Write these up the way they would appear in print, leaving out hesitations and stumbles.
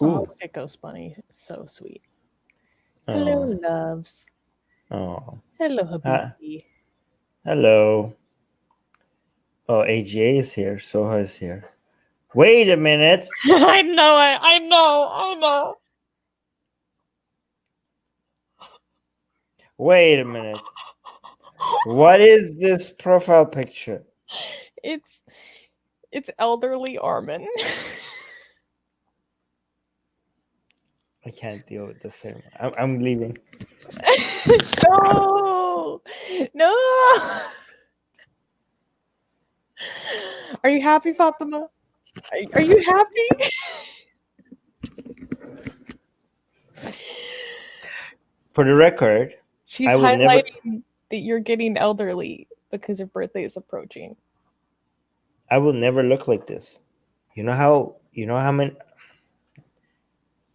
Oh, Ooh. look at Ghost Bunny. So sweet. Hello, Oh. loves. Oh. Hello, Ah, Habibi. hello. Oh, AGA is here. Soha is here. Wait a minute. I know it. I know. Wait a minute. What is this profile picture? It's elderly Armin. I can't deal with the same. I'm leaving. No. Are you happy, Fatima? Are you happy? For the record, She's I will never. highlighting that you're getting elderly because your birthday is approaching. I will never look like this. You know how? You know how many?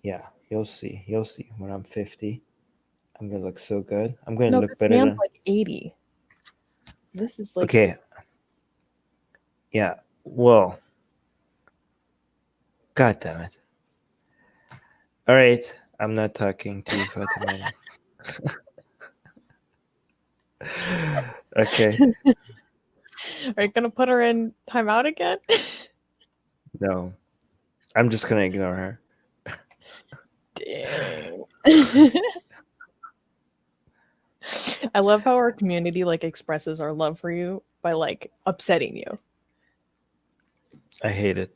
Yeah, you'll see. You'll see when I'm 50. I'm gonna look so good. I'm gonna No, look this better man's than. like 80. This is like Okay. Yeah. Well. God damn it. All right. I'm not talking to you, Fatima. Okay. Are you gonna put her in timeout again? No. I'm just gonna ignore her. Dang. I love how our community like expresses our love for you by like upsetting you. I hate it.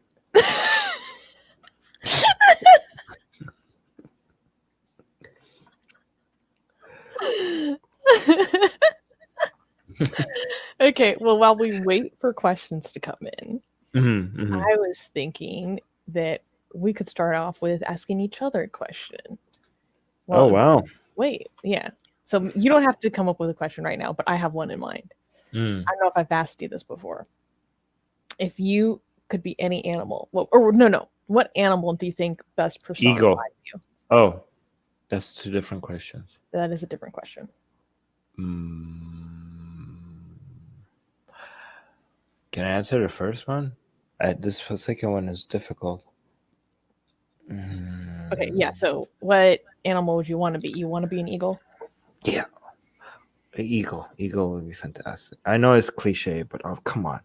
Okay, well, while we wait for questions to come in, Mm-hmm, mm-hmm. I was thinking that we could start off with asking each other a question. Oh Well, wow. wait, yeah. So you don't have to come up with a question right now, but I have one in mind. Mm. I don't know if I've asked you this before. If you could be any animal, well, or no, what animal do you think best personifies Ego. you? Oh, that's two different questions. That is a different question. Mm. Can I answer the first one? This second one is difficult. Okay, yeah. So, what animal would you want to be? You want to be an eagle? Yeah, eagle. Eagle would be fantastic. I know it's cliche, but oh come on,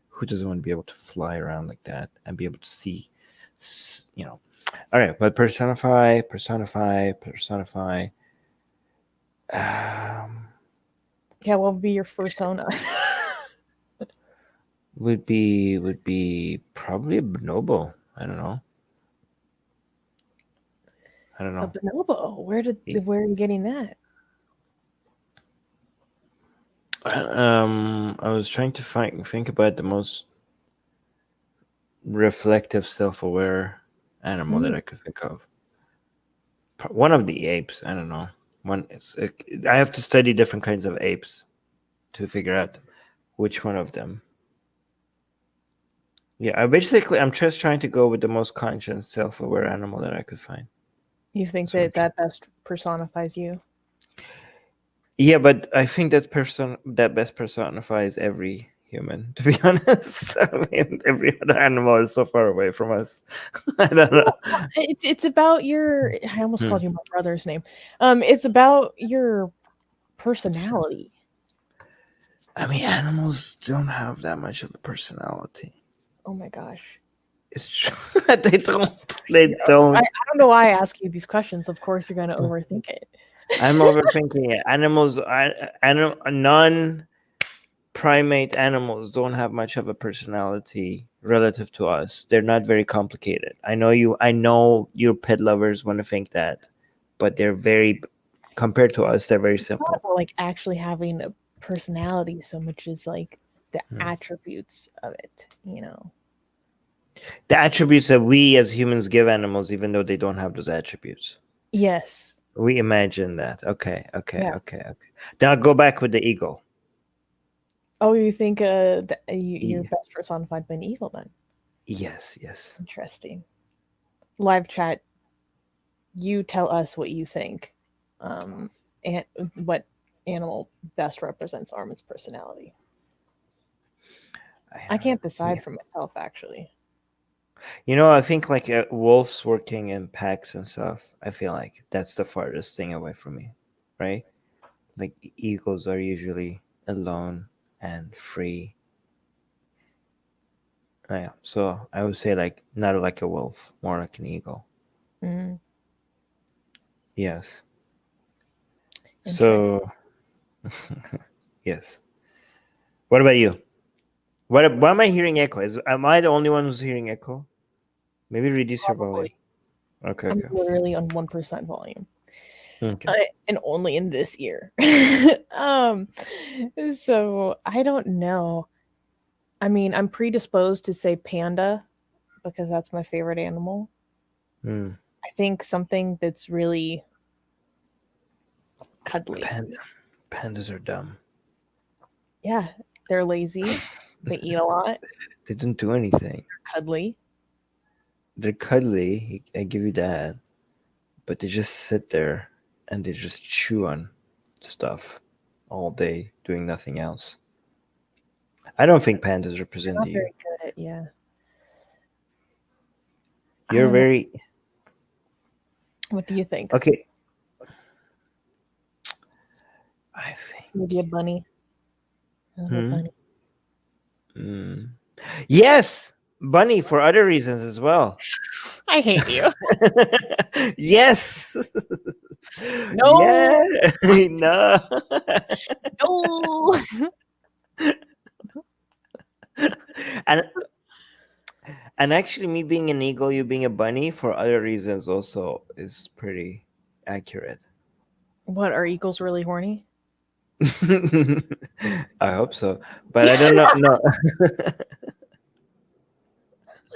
who doesn't want to be able to fly around like that and be able to see? You know. All right, but personify. Um, Yeah, what would be your persona? would be probably a bonobo. I don't know. I don't A know. bonobo. E- Where are you getting that? I was trying to think about the most reflective, self-aware animal that Mm. I could think of. One of the apes. I don't know. One. I have to study different kinds of apes to figure out which one of them. Yeah, I'm just trying to go with the most conscious, self-aware animal that I could find. You think That's what I'm that trying. that best personifies you? Yeah, but I think that best personifies every human. To be honest, I mean, every other animal is so far away from us. I don't know. Well, it's about your. I almost Hmm. called you my brother's name. It's about your personality. I mean, animals don't have that much of a personality. Oh my gosh. It's true. They don't. They I don't. don't know why I ask you these questions. Of course, you're going to overthink it. I'm overthinking it. Non primate animals don't have much of a personality relative to us. They're not very complicated. I know your pet lovers want to think that, but they're very compared to us, they're very It's not simple. about like actually having a personality so much as like the Hmm. attributes of it, you know. The attributes that we as humans give animals, even though they don't have those attributes. Yes. We imagine that. Okay. Yeah. Then I'll go back with the eagle. Oh, you think you're E- best personified by an eagle then? yes. Interesting. Live chat, you tell us what you think, and what animal best represents Armin's personality. I can't Yeah. decide for myself, actually. I think like wolves working in packs and stuff. I feel like that's the farthest thing away from me, right? Like eagles are usually alone and free. Yeah, so I would say like not like a wolf, more like an eagle. Mm, Yes. interesting. So yes. What about you? Why am I hearing echo? Am I the only one who's hearing echo? Maybe reduce your volume. Probably. Okay, I'm okay. literally on 1% volume. Okay. And only in this year. um, so I don't know. I mean, I'm predisposed to say panda because that's my favorite animal. Mm. I think something that's really cuddly. Pandas are dumb. Yeah, they're lazy. They eat a lot. They don't do anything. Cuddly. They're cuddly. I give you that. But they just sit there and they just chew on stuff all day, doing nothing else. I don't think pandas They're represent not you. very good at, yeah. I You're don't know. very What do you think? okay. I think. Maybe a bunny. A little Hmm? bunny. Mm. Yes, bunny for other reasons as well. I hate you. Yes. No, Yeah. No. no. and and actually, me being an eagle, you being a bunny, for other reasons also is pretty accurate. What, are eagles really horny? I hope so, but I don't know.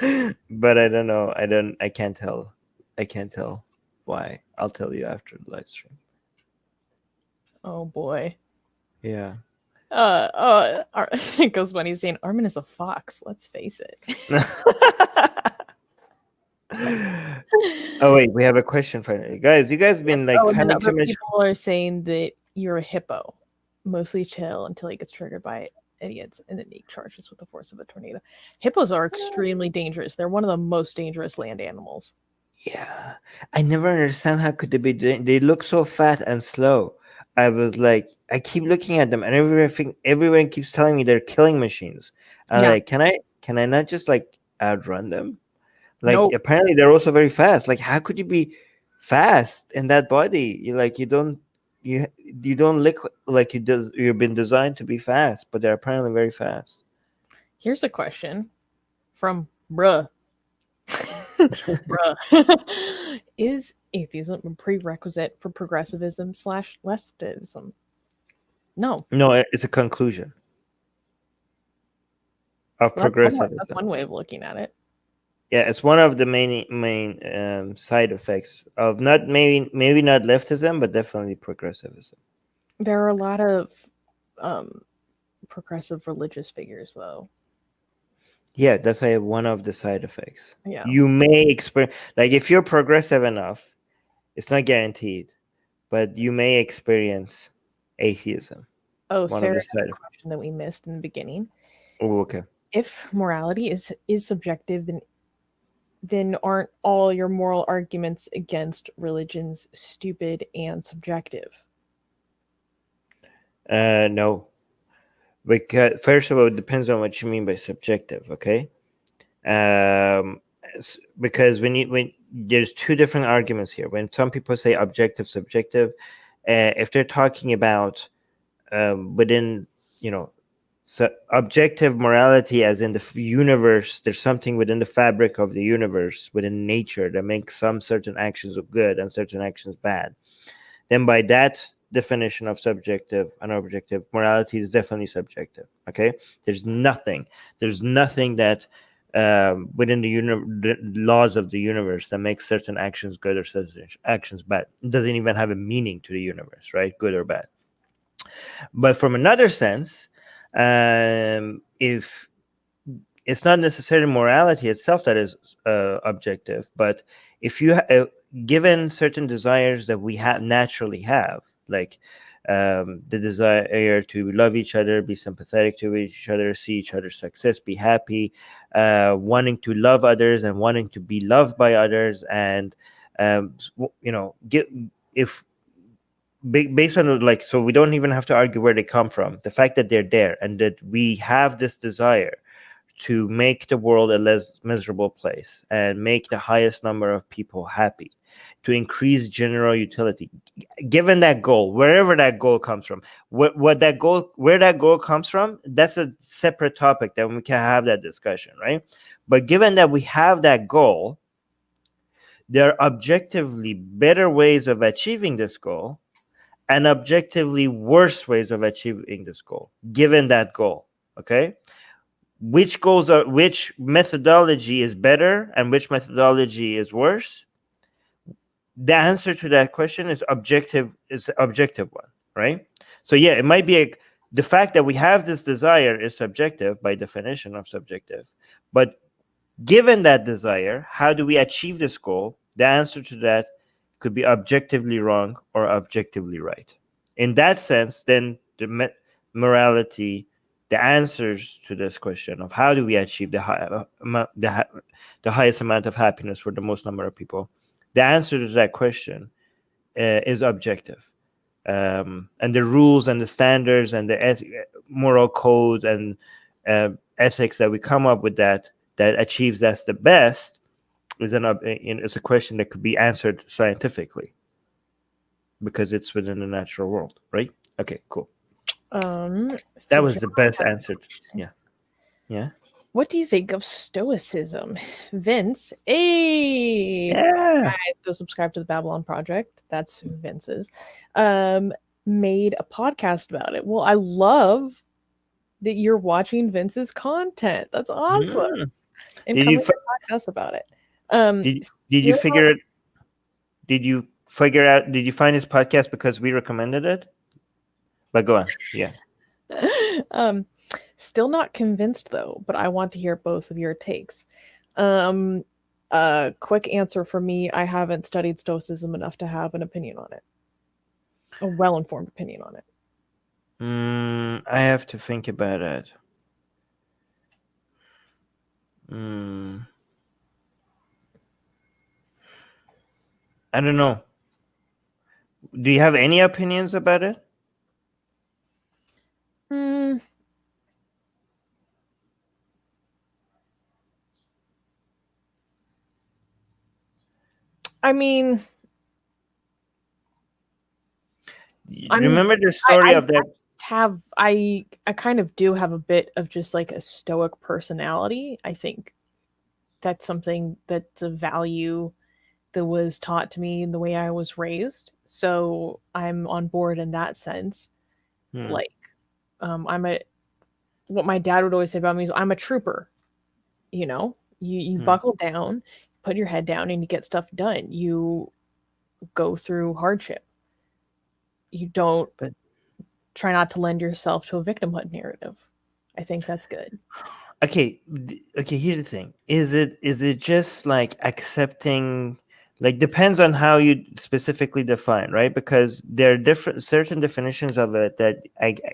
No, but I don't know. I don't. I can't tell. I can't tell why. I'll tell you after the live stream. Oh boy. Yeah. It goes when he's saying Armin is a fox. Let's face it. Oh wait, we have a question finally, guys. You guys been like Oh, and then having too other much. people are saying that you're a hippo. Mostly chill until he gets triggered by idiots and then he charges with the force of a tornado. Hippos are extremely dangerous. They're one of the most dangerous land animals. Yeah, I never understand how could they be. They look so fat and slow. I was like, I keep looking at them, and everyone keeps telling me they're killing machines. I'm Yeah. like, can I not just like outrun them? Like, Nope. apparently they're also very fast. Like, how could you be fast in that body? You don't look like you've been designed to be fast, but they're apparently very fast. Here's a question from Bruh. Bruh. Is atheism a prerequisite for progressivism / leftism? No. No, it's a conclusion of That's progressivism. one way of looking at it. Yeah, it's one of the main side effects of maybe not leftism, but definitely progressivism. There are a lot of progressive religious figures, though. Yeah, that's why one of the side effects. Yeah. You may experience, like, if you're progressive enough, it's not guaranteed, but you may experience atheism. Oh, One Sarah of the had side. a question that we missed in the beginning. Oh, okay. If morality is subjective, then aren't all your moral arguments against religions stupid and subjective? No, because first of all, it depends on what you mean by subjective. Okay. Because when there's two different arguments here. When some people say objective, subjective, if they're talking about within, so objective morality, as in the universe, there's something within the fabric of the universe, within nature, that makes some certain actions good and certain actions bad. Then by that definition of subjective and objective, morality is definitely subjective. Okay, there's nothing that within the laws of the universe that makes certain actions good or certain actions bad. It doesn't even have a meaning to the universe, right? Good or bad. But from another sense, if it's not necessarily morality itself that is objective, but if you given certain desires that we naturally have, like the desire to love each other, be sympathetic to each other, see each other's success, be happy, wanting to love others and wanting to be loved by others, and get if based on like, so we don't even have to argue where they come from. The fact that they're there and that we have this desire to make the world a less miserable place and make the highest number of people happy, to increase general utility. Given that goal, wherever that goal comes from, where that goal comes from, that's a separate topic that we can have that discussion, right? But given that we have that goal, there are objectively better ways of achieving this goal and objectively worse ways of achieving this goal, given that goal. Okay, which methodology is better and which methodology is worse? The answer to that question is objective one, right? So yeah, it might be the fact that we have this desire is subjective by definition of subjective, but given that desire, how do we achieve this goal? The answer to that could be objectively wrong or objectively right. In that sense, then the morality, the answers to this question of how do we achieve the highest amount of happiness for the most number of people, the answer to that question is objective. And the rules and the standards and the moral code and ethics that we come up with that achieves that's the best is it's a question that could be answered scientifically because it's within the natural world, right? Okay, cool. That was the best answer. Yeah. What do you think of Stoicism? Vince, hey, yeah, guys, go subscribe to the Babylon Project. That's Vince's. Made a podcast about it. Well, I love that you're watching Vince's content. That's awesome. And coming to podcast about it. Did you figure it? Did you figure out? Did you find his podcast because we recommended it? But go on. Yeah. Still not convinced though, but I want to hear both of your takes. Quick answer for me, I haven't studied Stoicism enough to have an opinion on it. A well-informed opinion on it. I have to think about it. I don't know. Do you have any opinions about it? I mean, remember the story of that? I kind of do have a bit of just like a stoic personality. I think that's something that's a value that was taught to me in the way I was raised. So I'm on board in that sense. Like, what my dad would always say about me is I'm a trooper. You know, you buckle down, put your head down, and you get stuff done. You go through hardship. You don't try not to lend yourself to a victimhood narrative. I think that's good. Okay, here's the thing. Is it just like accepting, like, depends on how you specifically define, right? Because there are certain definitions of it that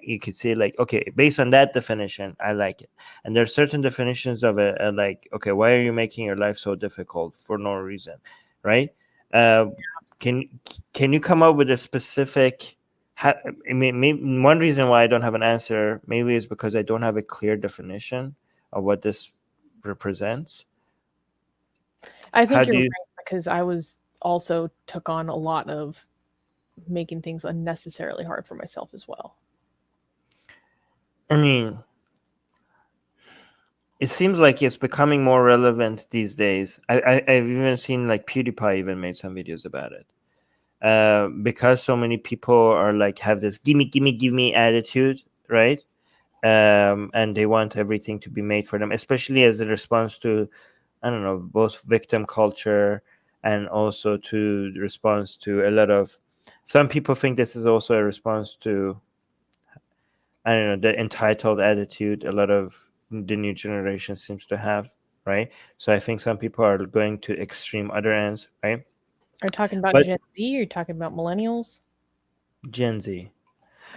you could say, like, okay, based on that definition, I like it. And there are certain definitions of it, like, okay, why are you making your life so difficult for no reason, right? Can you come up with a specific? I mean, maybe one reason why I don't have an answer maybe is because I don't have a clear definition of what this represents. I think you're right, because I also took on a lot of making things unnecessarily hard for myself as well. I mean, it seems like it's becoming more relevant these days. I've even seen like PewDiePie even made some videos about it. Because so many people are like have this give me attitude, right? And they want everything to be made for them, especially as a response to, I don't know, both victim culture and also to the response to a lot of, some people think this is also a response to, I don't know, the entitled attitude a lot of the new generation seems to have, right? So I think some people are going to extreme other ends, right? Are you talking about Gen Z? Or are you talking about millennials? Gen Z.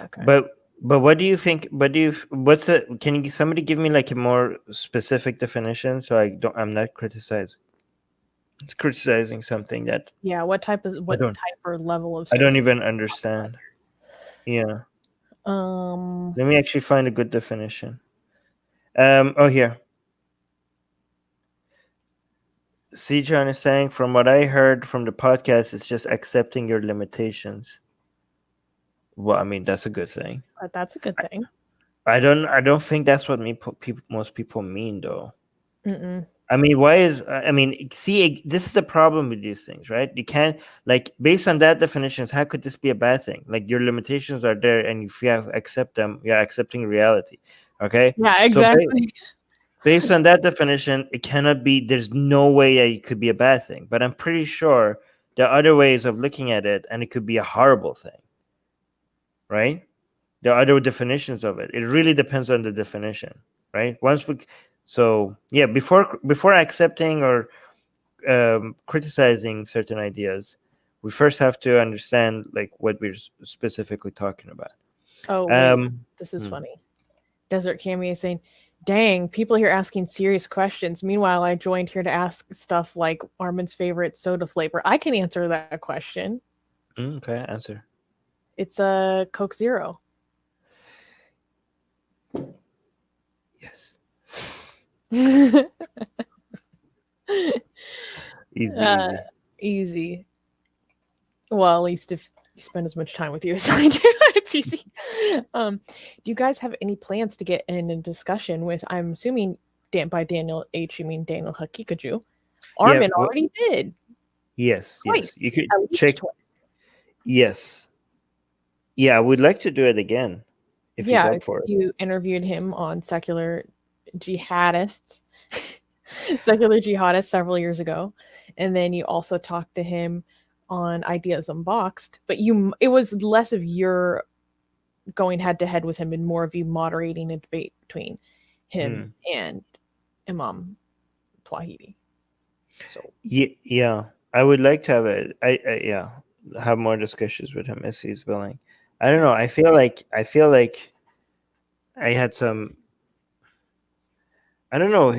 Okay. But what do you think? What's the? Can you somebody give me like a more specific definition so I'm not criticizing something that Yeah. What type I don't or level of I don't stoicism? even understand. Yeah. Um. Let me actually find a good definition. Oh, here. John is saying, from what I heard from the podcast, it's just accepting your limitations. Well, I mean, that's a good thing. That's a good thing. I don't think that's what most people mean, though. Mm-mm. I mean, why is I mean, see, this is the problem with these things, right? You can't like based on that definitions. How could this be a bad thing? Like your limitations are there, and if you have accept them, you're accepting reality. Okay, Yeah. so Exactly. based on that definition, it cannot be. There's no way that it could be a bad thing. But I'm pretty sure there are other ways of looking at it, and it could be a horrible thing, right? There are other definitions of it. It really depends on the definition, right? So yeah, before accepting or criticizing certain ideas, we first have to understand like what we're specifically talking about. Oh wait, Um, this is hmm. funny. Desert Cammy is saying, "Dang, people here asking serious questions. Meanwhile, I joined here to ask stuff like Armin's favorite soda flavor. I can answer that question. Okay, answer. It's a Coke Zero." Yes. uh, Easy. easy. Well, at least if you spend as much time with you as I do, it's easy. Do you guys have any plans to get in a discussion with? I'm assuming by Daniel H. You mean Daniel Hakikaju? Yeah. Armin already did Yes. twice, You could at least check. twice. Yes. Yeah, I would like to do it again if he's Yeah, up for it. you interviewed him on jihadists, secular jihadists several years ago, and then you also talked to him on Ideas Unboxed. But it was less of your going head to head with him and more of you moderating a debate between him and Imam Twahidi. So Yeah, I would like to have it. Yeah, have more discussions with him if he's willing. I don't know. I feel like I had some. I don't know.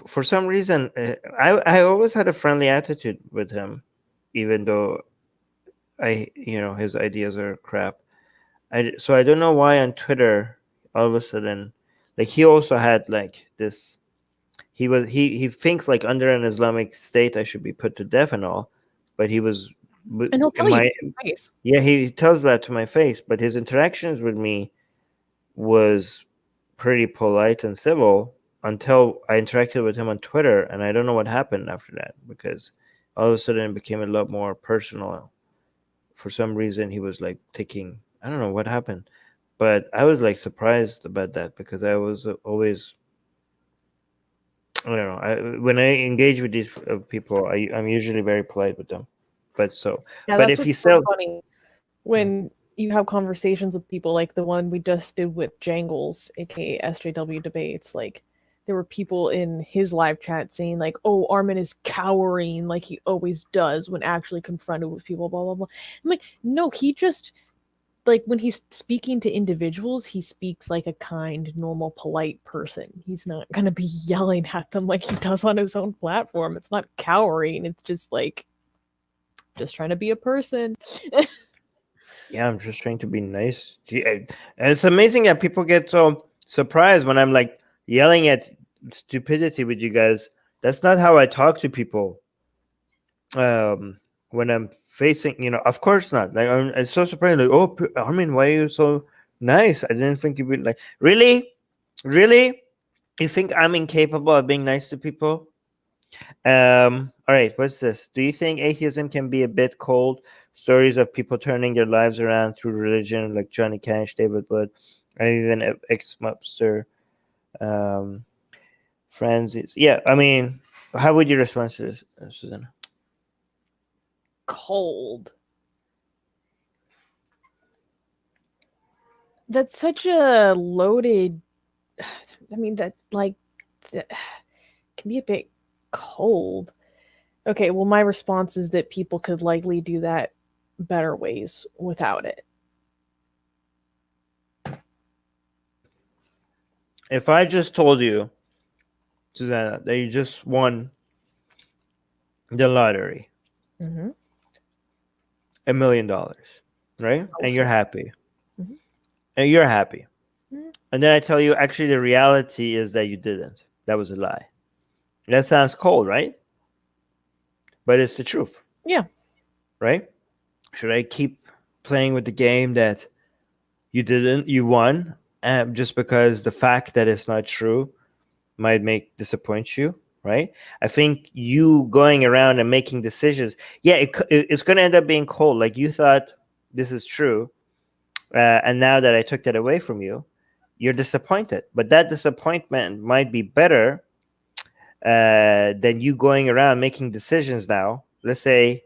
For some reason, I always had a friendly attitude with him, even though his ideas are crap. So I don't know why on Twitter all of a sudden, like he also had like this. He thinks like under an Islamic state I should be put to death and all, but he was and he'll tell in you my in your face. yeah he tells that to my face, but his interactions with me was pretty polite and civil until I interacted with him on Twitter, and I don't know what happened after that because all of a sudden it became a lot more personal. For some reason, he was like taking I don't know what happened, but I was like surprised about that because I was always I don't know. When I engage with these people, I'm usually very polite with them. Yeah, But that's if what's you so still, funny when you have conversations with people like the one we just did with Jangles, aka SJW debates. Like there were people in his live chat saying like, "Oh, Armin is cowering like he always does when actually confronted with people." Blah blah blah. I'm like, no, he just like when he's speaking to individuals, he speaks like a kind, normal, polite person. He's not gonna be yelling at them like he does on his own platform. It's not cowering. It's just like just trying to be a person. yeah, I'm just trying to be nice. And it's amazing that people get so surprised when I'm like yelling at stupidity with you guys. That's not how I talk to people. When I'm facing, of course not. Like I'm so surprised. Like, oh, Armin, why are you so nice? I didn't think you'd be like, really, really. You think I'm incapable of being nice to people? All right, what's this? Do you think atheism can be a bit cold? Stories of people turning their lives around through religion, like Johnny Cash, David Wood, and even ex-mobster Francis. Yeah, I mean, how would you respond to this, Susanna? Cold. That's such a loaded. I mean, that can be a bit cold. Okay, well, my response is that people could likely do that better ways without it. If I just told you, Susanna, that you just won the lottery, Mm-hmm. $1 million, right? Oh, And you're so. happy. Mhm. And you're happy. Mhm. And then I tell you, actually, the reality is that you didn't. That was a lie. That sounds cold, right? But it's the truth, Yeah. right? Should I keep playing with the game that you didn't, you won, just because the fact that it's not true might make disappoint you, right? I think you going around and making decisions, yeah, it's going to end up being cold. Like you thought this is true, and now that I took that away from you, you're disappointed. But that disappointment might be better than you going around making decisions now. Let's say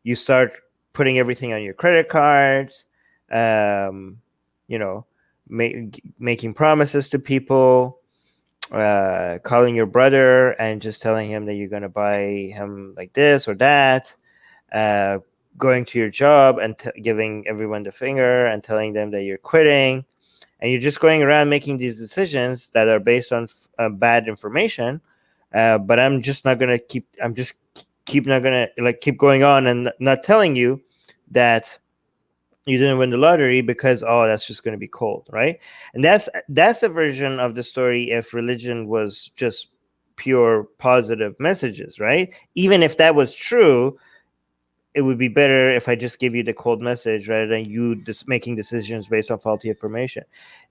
you start putting everything on your credit cards, um, you know, making promises to people, calling your brother and just telling him that you're going to buy him like this or that, uh, going to your job and giving everyone the finger and telling them that you're quitting. And you're just going around making these decisions that are based on bad information. But I'm just not going to I'm just keep not going to like keep going on and not telling you that you didn't win the lottery because that's just going to be cold, right? And that's a version of the story if religion was just pure positive messages, right? Even if that was true, it would be better if I just give you the cold message rather than you just making decisions based on faulty information.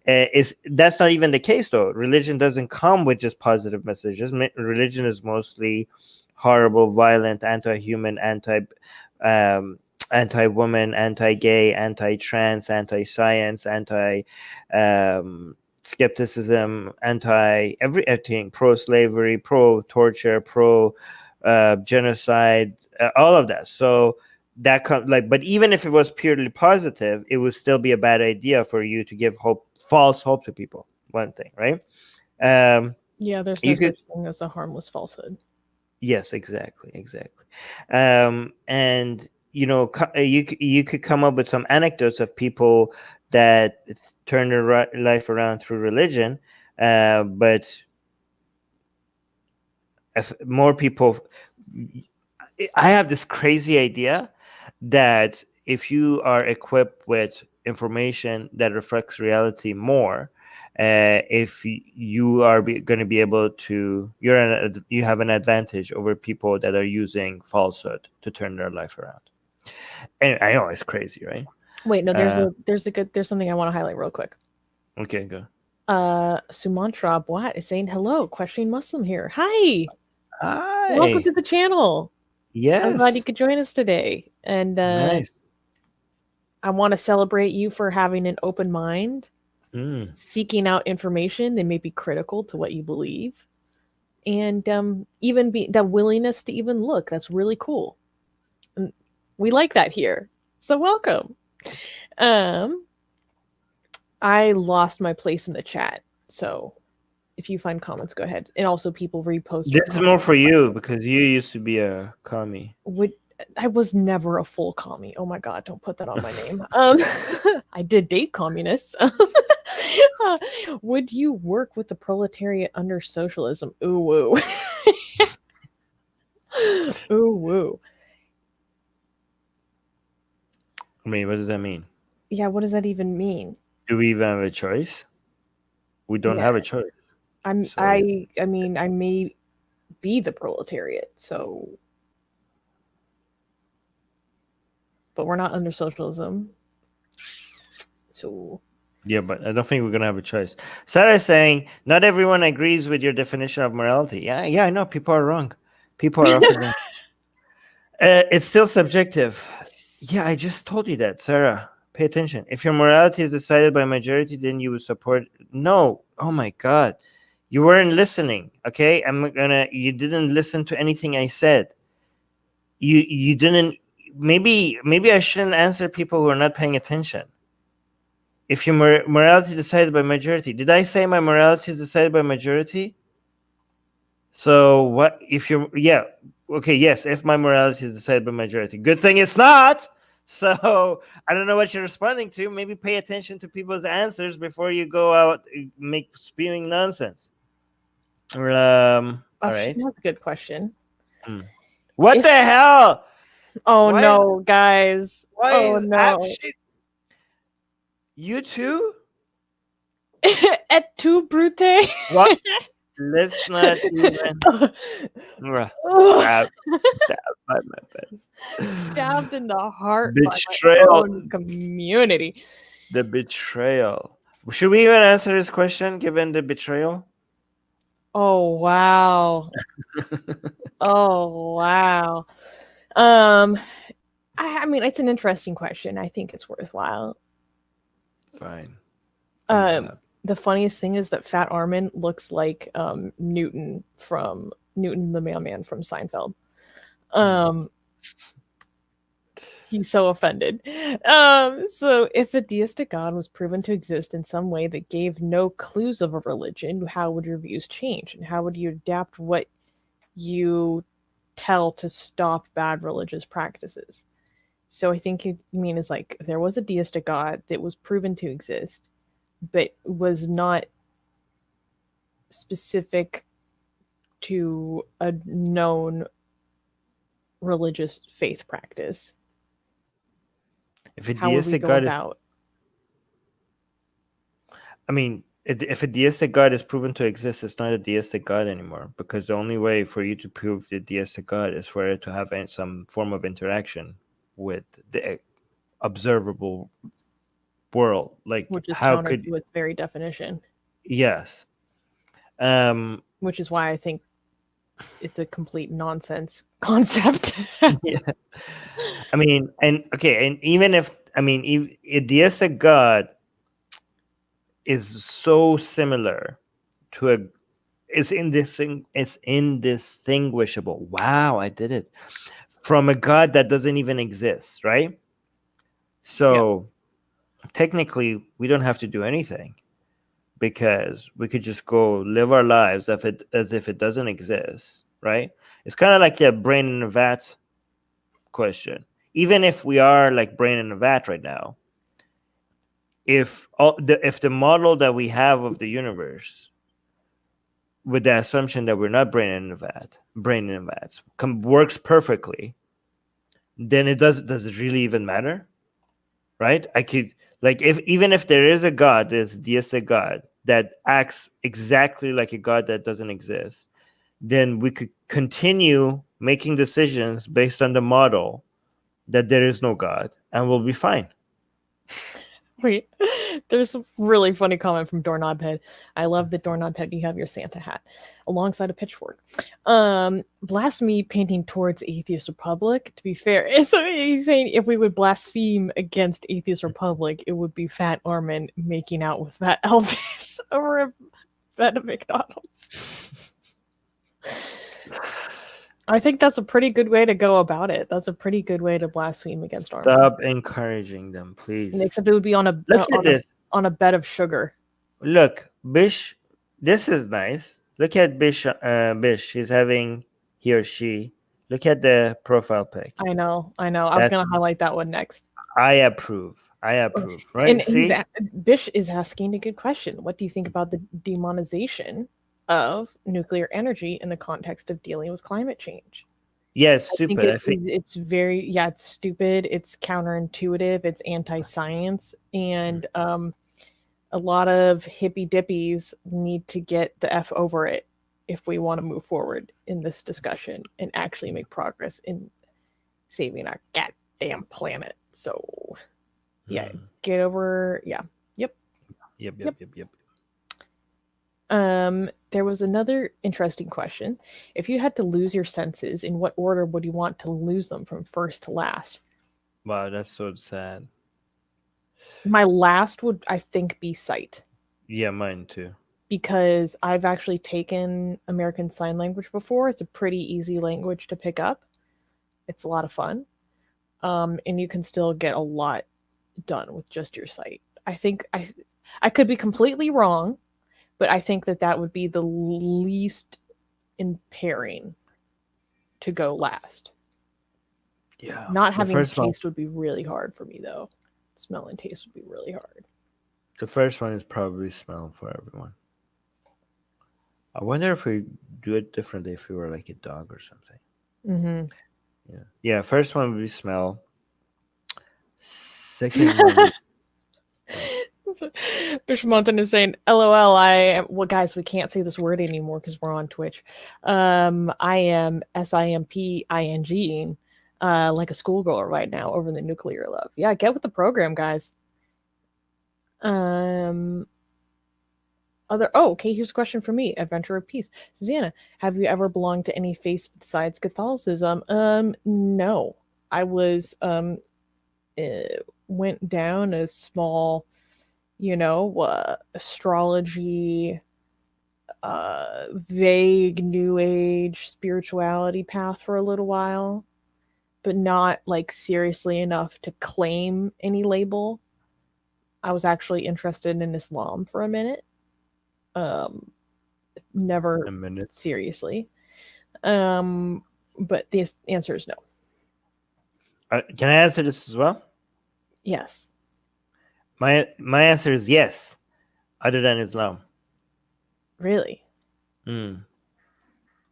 Is That's not even the case though. Religion doesn't come with just positive messages. Religion is mostly horrible, violent, anti-human, um, anti-woman, anti-gay, anti-trans, anti-science, skepticism, everything, pro-slavery, pro-torture, pro genocide, all of that. So that but even if it was purely positive, it would still be a bad idea for you to give false hope to people. One thing, right? Yeah, there's no You could such thing as a harmless falsehood. Yes, exactly. And you could come up with some anecdotes of people that turn their life around through religion, but if more people, I have this crazy idea that if you are equipped with information that reflects reality more, if you are going to be able to, you have an advantage over people that are using falsehood to turn their life around. And I know it's crazy, right? Wait, no, Uh, there's something I want to highlight real quick. okay, go. Sumantra Bwat is saying hello, questioning Muslim here. Hi, welcome Hi. to the channel. I'm glad you Yes. could join us today. And Nice. I want to celebrate you for having an open mind, Mm. seeking out information that may be critical to what you believe, and even be that willingness to even look. That's really cool. And we like that here. So welcome. Um, I lost my place in the chat, so if you find comments, go ahead. And also, people repost your This is more comments. for you because you used to be a commie. Would I was never a full commie. Oh my god, don't put that on my name. I did date communists. Would you work with the proletariat under socialism? Ooh woo. Ooh woo. I mean, what does that mean? Yeah, what does that even mean? Do we even have a choice? We don't Yeah, have a choice. So I mean, I may be the proletariat, so but we're not under socialism. So yeah, but I don't think we're gonna have a choice. Sarah is saying not everyone agrees with your definition of morality. Yeah, I know people are wrong. People are often wrong. It's still subjective. Yeah, I just told you that, Sarah. Pay attention. If your morality is decided by majority, then you would support. No, oh my God, you weren't listening. Okay, You didn't listen to anything I said. You didn't. Maybe I shouldn't answer people who are not paying attention. If your morality decided by majority, did I say my morality is decided by majority? So what if you're, yeah, okay, yes, if my morality is decided by majority, good thing it's not. So I don't know what you're responding to. Maybe pay attention to people's answers before you go out make spewing nonsense. All right. That's a good question. Hmm. What If the hell? oh Why is no, guys. why Oh is no. action? You too? Et tu, Brute? What? Let's not even Ugh. stab by my best. Stabbed in the heart by my Betrayal. own community. The betrayal. Should we even answer this question given the betrayal? Oh wow. Oh wow. Um I mean it's an interesting question. I think it's worthwhile. Fine. The funniest thing is that Fat Armin looks like Newton the mailman from Seinfeld. He's so offended. So if a deistic god was proven to exist in some way that gave no clues of a religion, how would your views change? And how would you adapt what you tell to stop bad religious practices? So I think you mean is like if there was a deistic god that was proven to exist, but was not specific to a known religious faith practice. If a How would we deistic go god about? I mean, if a deistic god is proven to exist, it's not a deistic god anymore. Because the only way for you to prove the deistic god is for it to have some form of interaction with the observable world. Like, Which is how counter could to its very definition. yes? Which is why I think it's a complete nonsense concept. Yeah. I mean, and okay, and even if if a deistic god is so similar to a it's indistinguishable. Wow, I did it. From a god that doesn't even exist, right? So technically we don't have to do anything because we could just go live our lives as if it doesn't exist, right? It's kind of like the brain in a vat question. Even if we are like brain in a vat right now, if the model that we have of the universe with the assumption that we're not brain in vats works perfectly, then does it really even matter? Right? I could like if even if there is a god, this deistic god that acts exactly like a god that doesn't exist, then we could continue making decisions based on the model that there is no god and we'll be fine. Wait, there's a really funny comment from Doorknobhead. I love that Doorknobhead, you have your Santa hat alongside a pitchfork. Blasphemy painting towards Atheist Republic. To be fair, so he's saying if we would blaspheme against Atheist Republic, it would be Fat Armin making out with Fat Elvis over a bed of McDonald's. I think that's a pretty good way to go about it. That's a pretty good way to blaspheme against Armin. Stop encouraging them, please. Except it would be on a on a bed of sugar. Look, Bish, this is nice. Look at Bish. Bish, he's having he or she. Look at the profile pic. I know. I was going to highlight that one next. I approve. Right? And see, Bish is asking a good question. What do you think about the demonization of nuclear energy in the context of dealing with climate change? Yeah, it's stupid. I think it's very it's stupid. It's counterintuitive. It's anti-science, and a lot of hippy dippies need to get the F over it if we want to move forward in this discussion and actually make progress in saving our goddamn planet. So, yeah, get over. Yeah, yep. There was another interesting question. If you had to lose your senses, in what order would you want to lose them from first to last? Wow, that's so sad. My last would, I think, be sight. Yeah, mine too. Because I've actually taken American Sign Language before. It's a pretty easy language to pick up. It's a lot of fun. And you can still get a lot done with just your sight. I think I could be completely wrong, but I think that would be the least impairing to go last. Yeah. Not The having first one. taste would be really hard for me, though. Smell and taste would be really hard. The first one is probably smell for everyone. I wonder if we do it differently if we were like a dog or something. Mm-hmm. Yeah. Yeah. First one would be smell. Second one would. So, Bishmonton is saying, "LOL." Well, guys, we can't say this word anymore because we're on Twitch. I am simping, like a schoolgirl right now over the nuclear love. Yeah, get with the program, guys. Okay, here's a question for me. Adventure of Peace. Susanna, have you ever belonged to any faith besides Catholicism? No. I was went down a small, astrology, vague new age spirituality path for a little while, but not like seriously enough to claim any label. I was actually interested in Islam for a minute. Never A minute. seriously. But the answer is no. Can I answer this as well? Yes. My answer is yes. Other than Islam. Really?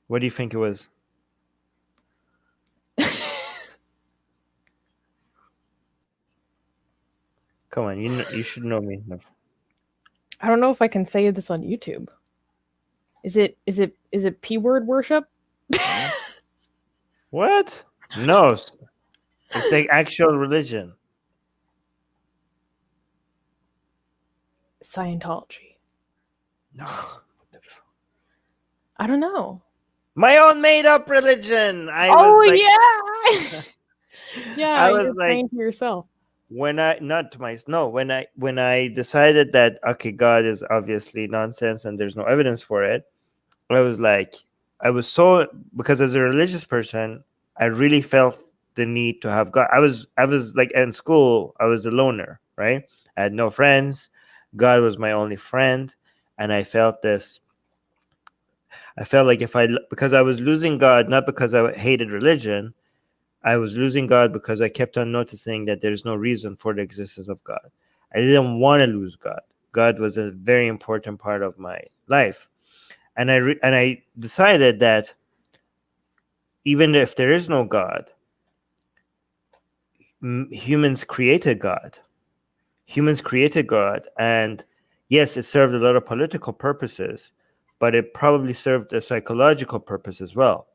What do you think it was? Come on, you should know me enough. I don't know if I can say this on YouTube. Is it P-word worship? What? No. It's like actual religion. Scientology. No. What the fuck? I don't know. My own made-up religion. Yeah. Yeah, I was you're like, praying to yourself. when I decided that okay, God is obviously nonsense and there's no evidence for it, I was like, because as a religious person, I really felt the need to have God. I was like in school, I was a loner, right? I had no friends. God was my only friend, and I felt this. I felt like because I was losing God, not because I hated religion, I was losing God because I kept on noticing that there's no reason for the existence of God. I didn't want to lose God. God was a very important part of my life, and I decided that even if there is no God, humans created God. Humans created God, and yes, it served a lot of political purposes, but it probably served a psychological purpose as well.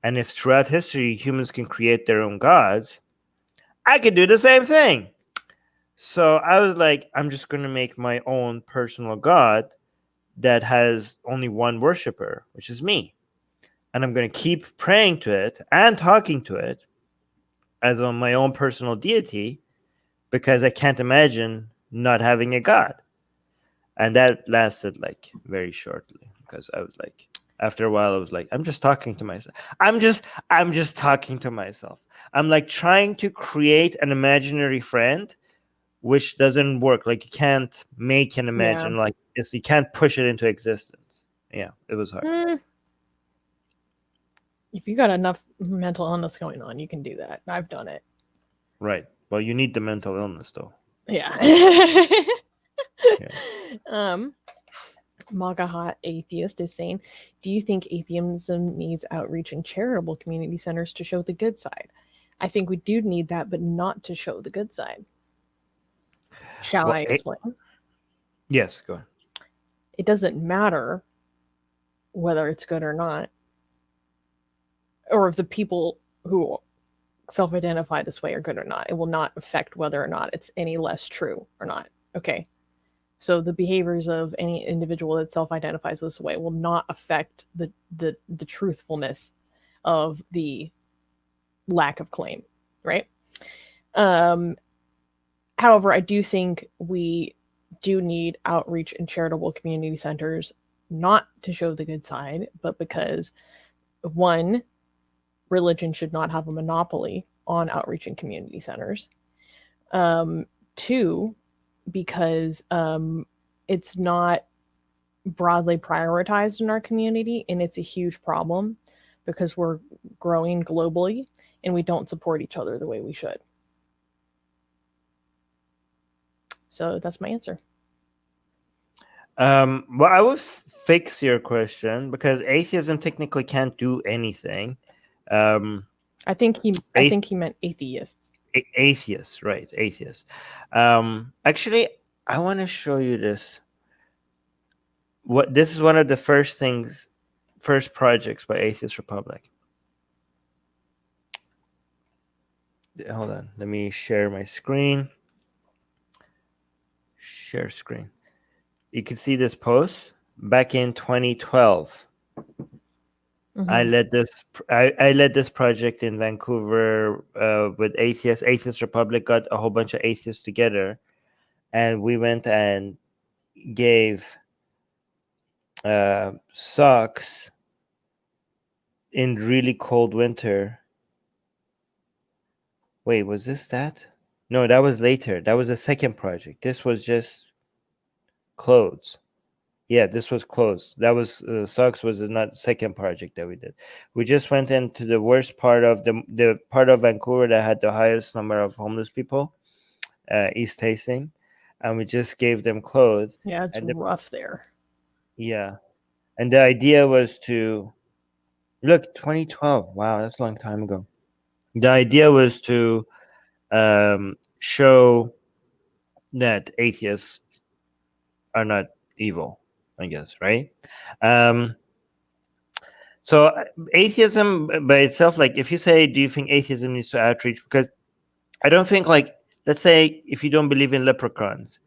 And if throughout history humans can create their own gods, I could do the same thing. So I was like, I'm just going to make my own personal God that has only one worshiper, which is me. And I'm going to keep praying to it and talking to it as on my own personal deity because I can't imagine not having a God. And that lasted like very shortly because I was like, after a while, I was like, I'm just talking to myself. I'm just talking to myself. I'm like trying to create an imaginary friend, which doesn't work. Like you can't make an imagine like this. You can't push it into existence. Yeah, it was hard. If you got enough mental illness going on, you can do that. I've done it. Right. Well, you need the mental illness though. Yeah. Maga Hot Atheist is saying, do you think atheism needs outreach and charitable community centers to show the good side? I think we do need that, but not to show the good side. Shall I explain? Yes, go ahead. It doesn't matter whether it's good or not, or if the people who self-identify this way are good or not. It will not affect whether or not it's any less true or not. Okay. So the behaviors of any individual that self-identifies this way will not affect the truthfulness of the lack of claim, right? However, I do think we do need outreach and charitable community centers, not to show the good side, but because, one, religion should not have a monopoly on outreach and community centers. Two, because it's not broadly prioritized in our community, and it's a huge problem because we're growing globally and we don't support each other the way we should. So that's my answer. Well, I would fix your question because atheism technically can't do anything. I think he meant atheist. Atheist, right? Atheist. Actually, I want to show you this. This is one of the first projects by Atheist Republic. Hold on, let me share my screen. Share screen. You can see this post back in 2012. Mm-hmm. I led this project in Vancouver with atheists. Atheist Republic got a whole bunch of atheists together, and we went and gave socks in really cold winter. Wait, was this that? No, that was later. That was the second project. This was just clothes. Yeah, this was clothes. That was socks was not second project that we did. We just went into the worst part of the part of Vancouver that had the highest number of homeless people, East Hastings, and we just gave them clothes. Yeah, it's rough there. Yeah, and the idea was to look 2012. Wow, that's a long time ago. The idea was to show that atheists are not evil, I guess, right? So atheism by itself, like if you say, do you think atheism needs to outreach? Because I don't think, like, let's say if you don't believe in leprechauns,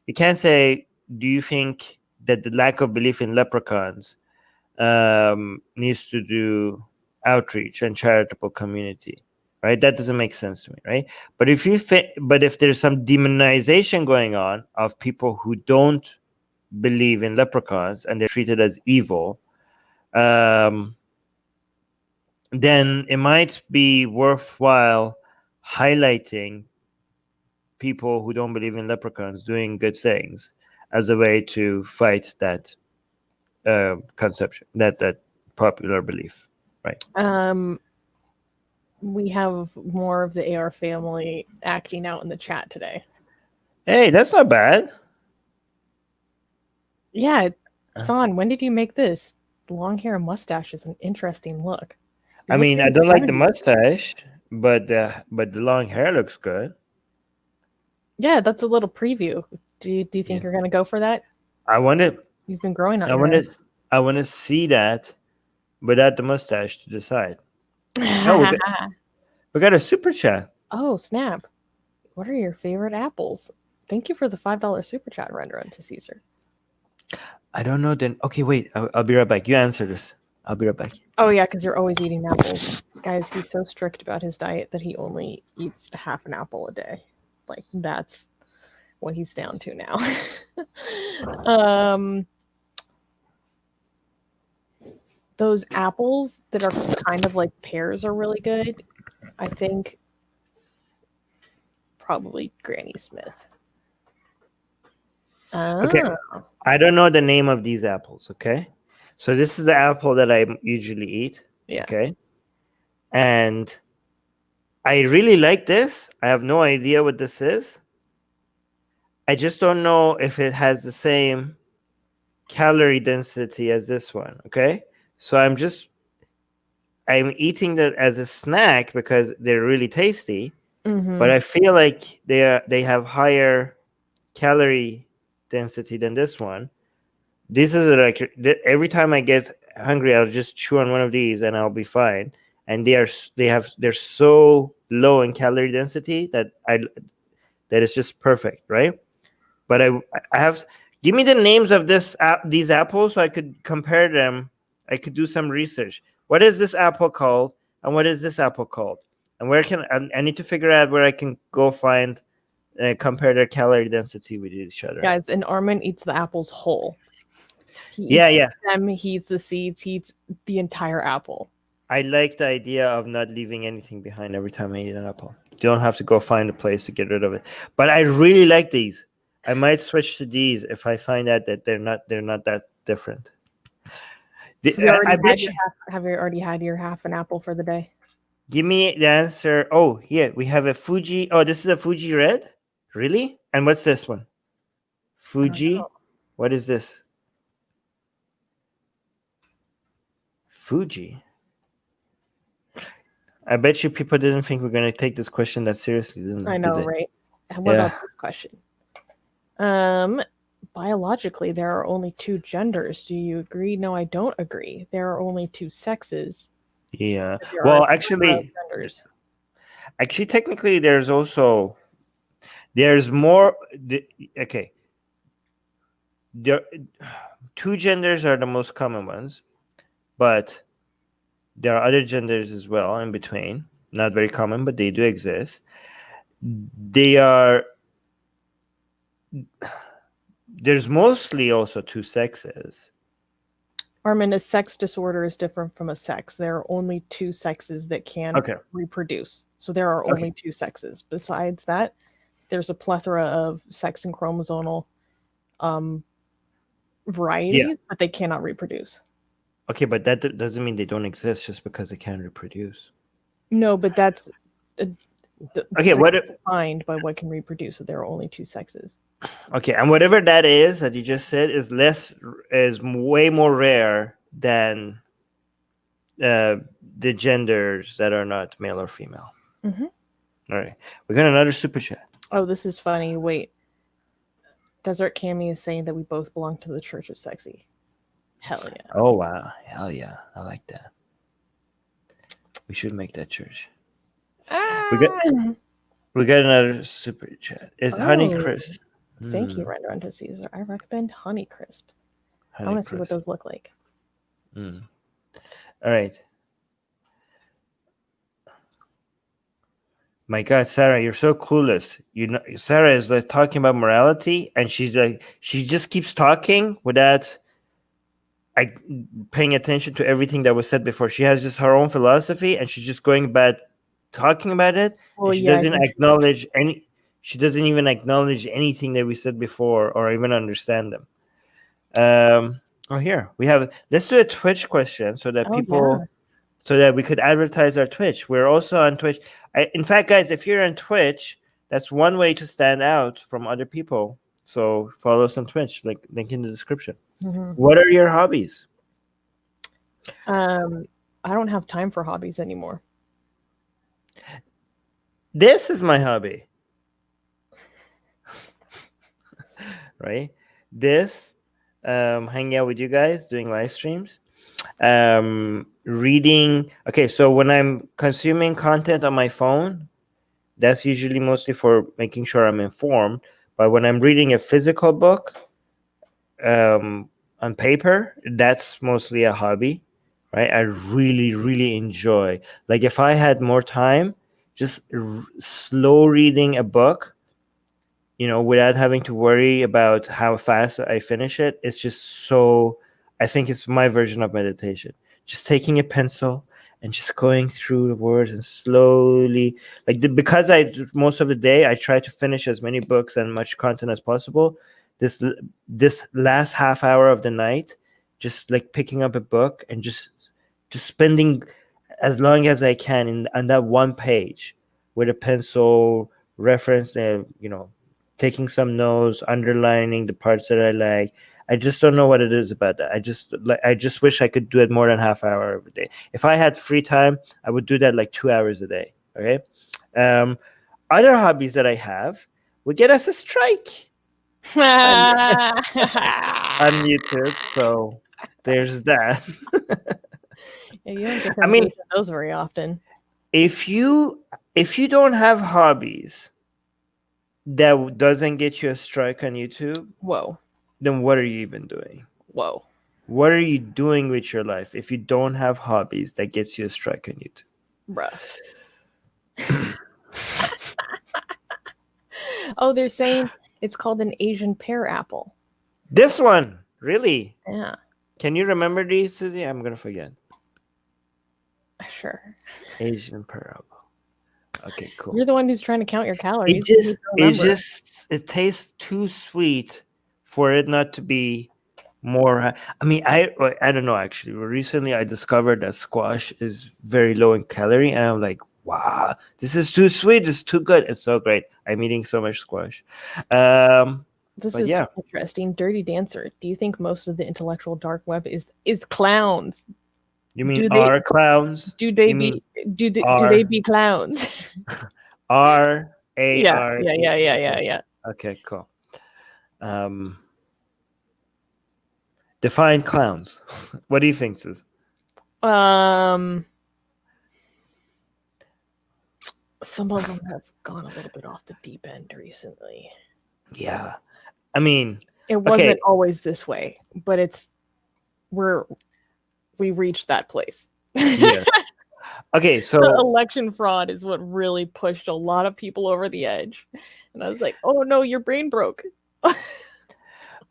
you can't say, do you think that the lack of belief in leprechauns needs to do outreach and charitable community, right? That doesn't make sense to me, right? But if there's some demonization going on of people who don't believe in leprechauns and they're treated as evil, then it might be worthwhile highlighting people who don't believe in leprechauns doing good things as a way to fight that conception, that popular belief, right? We have more of the AR family acting out in the chat today. Hey, that's not bad. Yeah, Son, when did you make this? Long hair and mustache is an interesting look. I mean, I don't like the mustache, but the long hair looks good. Yeah, that's a little preview. Do you think you're gonna go for that? I want it. You've been growing on. I want to see that without the mustache to decide. Oh, we got a super chat. Oh, snap! What are your favorite apples? Thank you for the $5 super chat, Renderon to Caesar. I don't know. Then okay, wait. I'll be right back. You answer this. I'll be right back. Oh yeah, because you're always eating apples, guys. He's so strict about his diet that he only eats half an apple a day. Like that's what he's down to now. Those apples that are kind of like pears are really good. I think probably Granny Smith. Okay. I don't know the name of these apples, okay? So this is the apple that I usually eat. Yeah. Okay. And I really like this. I have no idea what this is. I just don't know if it has the same calorie density as this one, okay? So I'm I'm eating that as a snack because they're really tasty, but I feel like they have higher calorie density than this one. This is like every time I get hungry, I'll just chew on one of these and I'll be fine. And they're so low in calorie density that it's just perfect, right? But I have give me the names of these apples so I could compare them. I could do some research. What is this apple called, and what is this apple called, and where can I need to figure out where I can go find compare their calorie density with each other. Guys, and Armin eats the apples whole. He eats the seeds. He eats the entire apple. I like the idea of not leaving anything behind every time I eat an apple. You don't have to go find a place to get rid of it. But I really like these. I might switch to these if I find out that they're not that different. Have you already had your half an apple for the day? Give me the answer. Oh, yeah, we have a Fuji. Oh, this is a Fuji Red? Really? And what's this one? I don't Fuji? know. What is this? Fuji. I bet you people didn't think we're going to take this question that seriously, did I know, they? right? And what about this question? Biologically, there are only two genders. Do you agree? No, I don't agree. There are only two sexes. Yeah. There Well, are actually, genders. technically, there's more. Okay. There, two genders are the most common ones, but there are other genders as well in between. Not very common, but they do exist. They are. There's mostly also two sexes. Armin, a sex disorder is different from a sex. There are only two sexes that can Okay. reproduce. So there are only two sexes. Besides that, there's a plethora of sex and chromosomal varieties, but they cannot reproduce. Okay, but that doesn't mean they don't exist just because they can't reproduce. No, but that's okay. What defined by what can reproduce? So there are only two sexes. Okay, and whatever that is that you just said is way more rare than the genders that are not male or female. Mm-hmm. All right, we got another super chat. Oh, this is funny. Wait, Desert Cami is saying that we both belong to the Church of Sexy. Hell yeah! Oh wow, hell yeah, I like that. We should make that church. We got another super chat. It's Honeycrisp. Thank you, Render unto Caesar. I recommend Honeycrisp. I want to see what those look like. All right. My God, Sarah, you're so clueless. You know, Sarah is like talking about morality, and she just keeps talking without paying attention to everything that was said before. She has just her own philosophy, and she's just going about talking about it. Well, she doesn't acknowledge any. She doesn't even acknowledge anything that we said before, or even understand them. Here we have. Let's do a Twitch question so that so that we could advertise our Twitch. We're also on Twitch. In fact, guys, if you're on Twitch, that's one way to stand out from other people. So follow us on Twitch, link in the description. Mm-hmm. What are your hobbies? I don't have time for hobbies anymore. This is my hobby. Right? This, hanging out with you guys, doing live streams, reading. Okay, so when I'm consuming content on my phone, that's usually mostly for making sure I'm informed. But when I'm reading a physical book on paper, that's mostly a hobby, right? I really, really enjoy. Like if I had more time, just slow reading a book, without having to worry about how fast I finish it. It's just so, I think it's my version of meditation. Just taking a pencil and just going through the words and slowly, because most of the day, I try to finish as many books and much content as possible. This last half hour of the night, just like picking up a book and just spending as long as I can on that one page with a pencil, reference, taking some notes, underlining the parts that I like. I just don't know what it is about that. I just wish I could do it more than half hour every day. If I had free time, I would do that like 2 hours a day. Okay. Other hobbies that I have would get us a strike on YouTube. So there's that. Yeah, you don't get to engage in those very often. If you don't have hobbies that doesn't get you a strike on YouTube, whoa, then what are you even doing? Whoa. What are you doing with your life if you don't have hobbies that gets you a strike on YouTube? Bruh. Oh, they're saying it's called an Asian pear apple. This one? Really? Yeah. Can you remember these, Susie? I'm going to forget. Sure. Asian pear apple. Okay, cool. You're the one who's trying to count your calories. It tastes too sweet for it not to be more. I mean, I don't know actually. Recently, I discovered that squash is very low in calorie, and I'm like, wow, this is too sweet. It's too good. It's so great. I'm eating so much squash. This But is yeah, interesting. Dirty Dancer. Do you think most of the intellectual dark web is clowns? you mean Do they R clowns? do they You mean be do they R be clowns? R A Yeah, R yeah, E? yeah, yeah, Okay, yeah, yeah. okay, cool. Um, define clowns. What do you think, Sis? Um, some of them have gone a little bit off the deep end recently. Yeah, I mean, It okay, wasn't always this way, but we reached that place. yeah, okay. The So election fraud is what really pushed a lot of people over the edge. And I was like, oh no, your brain broke.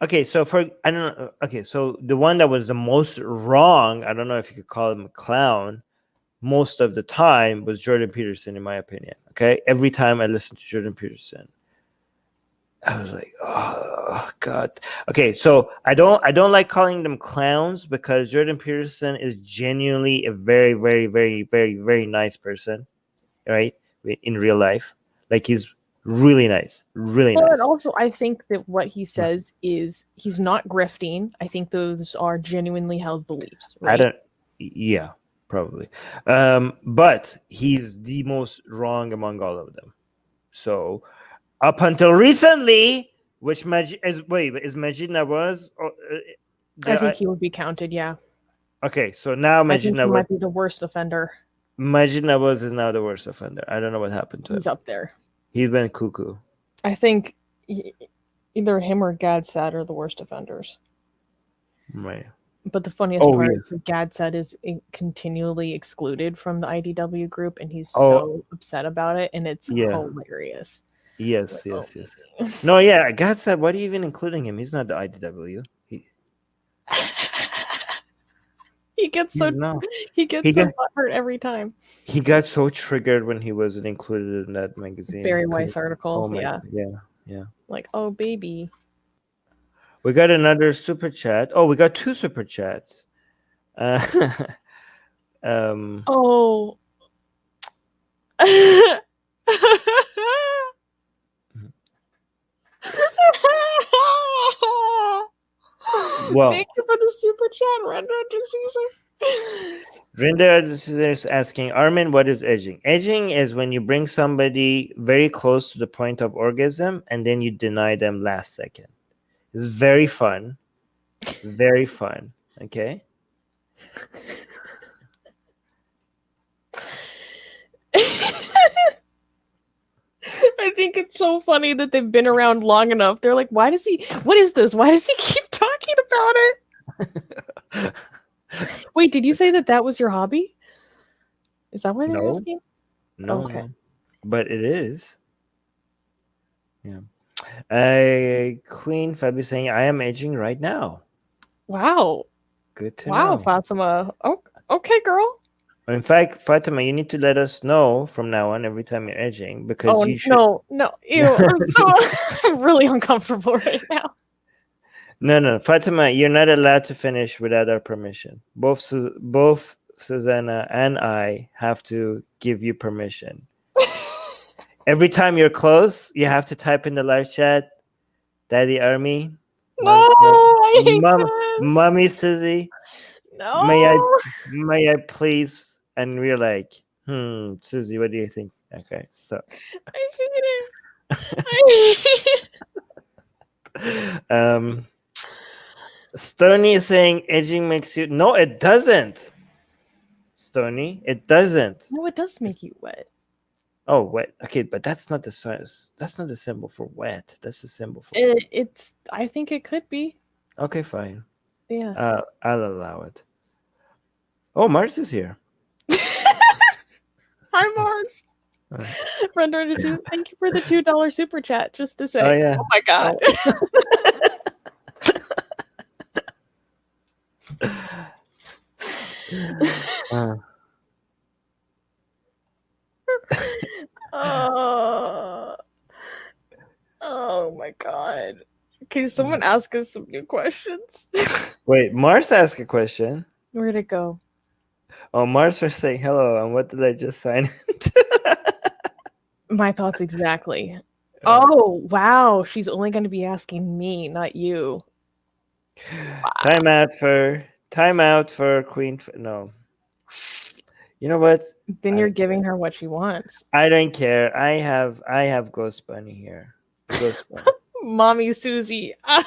okay, so for I don't know. Okay, so the one that was the most wrong, I don't know if you could call him a clown, most of the time was Jordan Peterson, in my opinion. Okay, every time I listened to Jordan Peterson, I was like, oh God. Okay, so I don't like calling them clowns because Jordan Peterson is genuinely a very, very, very, very, very nice person, right? In real life, like he's really nice, really Well, and nice. also I think that what he says is he's not grifting. I think those are genuinely held beliefs, I right? don't. Yeah, probably. But he's the most wrong among all of them. So up until recently, which Majid is is Majid Nawaz? I The, think he would be counted, yeah. okay, so now I think he might be the worst offender. Majid Nawaz is now the worst offender. I don't know what happened to He's him. up there. He's been cuckoo. I think either him or Gadsad are the worst offenders. Right. But the funniest Oh part yes. is that Gadsad is continually excluded from the IDW group, and he's Oh so upset about it, and it's yeah. hilarious. Yes. Like, oh, Yes. Yes. No. Yeah. God said, "What are you even including him? He's not the IDW. he gets He's so no. he gets He so got butthurt every time. he got so triggered when he wasn't included in that magazine. Barry He Weiss couldn't. article, Oh my. yeah. Yeah. Yeah. Like, oh baby. We got another super chat. Oh, we got two super chats. Uh, um. Oh. Well, Thank you for the super chat, Render Caesar. Rinder is asking, Armin, what is edging? Edging is when you bring somebody very close to the point of orgasm and then you deny them last second. It's very fun. Very fun. Okay. I think it's so funny that they've been around long enough. They're like, what is this? Why does he keep talking about it? Wait, did you say that was your hobby? Is that what they're No, asking? no, Okay. no. But it is. Yeah. Queen Fabi saying, I am edging right now. Wow. Good to Wow, know. Fatima. Oh, okay, girl. In fact, Fatima, you need to let us know from now on every time you're edging because Oh you should. no. Ew. I'm really uncomfortable right now. No, Fatima, you're not allowed to finish without our permission. Both Susanna and I have to give you permission. Every time you're close, you have to type in the live chat, Daddy Army, No, I hate this. Mommy Susie, No. may I please? And we're like, Susie, what do you think? Okay, so I hate it. I hate it. Stony is saying edging makes you. No, it doesn't. Stony, it doesn't. No, it does make you wet. Oh, wet. Okay, but that's not the size. That's not the symbol for wet. That's the symbol for. It's. I think it could be. Okay, fine. Yeah. I'll allow it. Oh, Mars is here. Hi, Mars. Render, thank you for the $2 super chat. Just to say, Oh yeah. oh my god. Oh my god. Can someone ask us some new questions? Wait, Mars asked a question. Where'd it go? Oh, Mars was saying hello, and what did I just sign into? My thoughts exactly. Oh, wow. She's only going to be asking me, not you. Time out for Queen. No. You know what? Then I you're don't giving her what she wants. I don't care. I have Ghost Bunny here. Ghost Bunny. Mommy Susie. I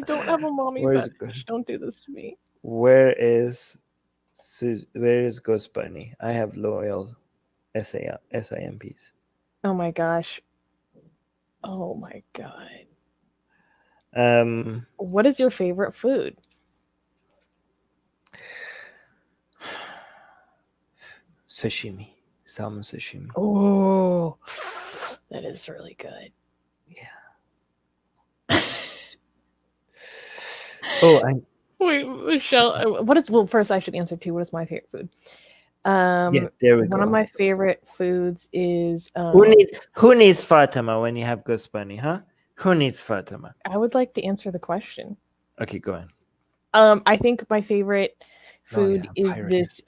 don't have a mommy Where's fetish. Don't do this to me. where is Ghost Bunny? I have loyal SIMPs. Oh my gosh. Oh my god. What is your favorite food? Sashimi. Salmon sashimi. Oh, that is really good. Yeah. Oh, Wait, Michelle, what is, well, first I should answer too. What is my favorite food? yeah, there we go. One of my favorite foods is who needs Fatima when you have Ghost Bunny, huh? Who needs Fatima? I would like to answer the question. Okay, go on. I think my favorite food is pirate. this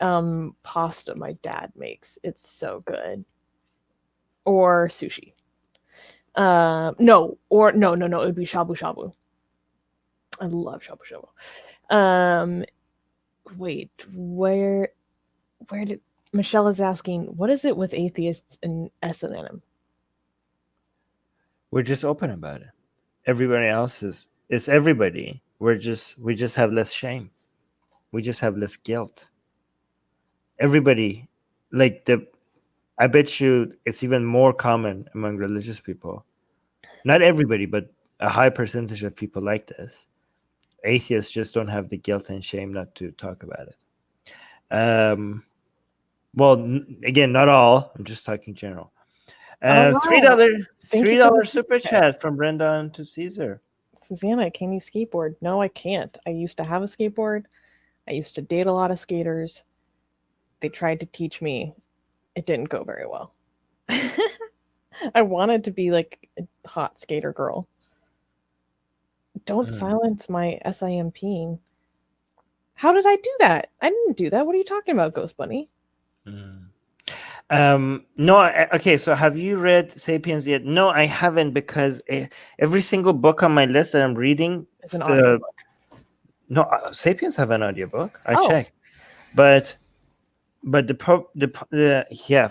pasta my dad makes. It's so good. Or sushi. No, it would be shabu shabu. I love shabu shabu. Wait, where did Michelle is asking, what is it with atheists and S&M? We're just open about it. Everybody else is everybody. We just have less shame. We just have less guilt. Everybody, I bet you it's even more common among religious people. Not everybody, but a high percentage of people like this. Atheists just don't have the guilt and shame not to talk about it. Well, again, not all. I'm just talking general. $3 super chat from Brenda to Caesar. Susanna, can you skateboard? No, I can't. I used to have a skateboard. I used to date a lot of skaters. They tried to teach me. It didn't go very well. I wanted to be like a hot skater girl. Don't silence my SIMP. How did I do that? I didn't do that. What are you talking about, Ghost Bunny? No. Okay, so have you read Sapiens yet? No, I haven't, because every single book on my list that I'm reading is an audiobook. No, Sapiens have an audiobook. I checked, but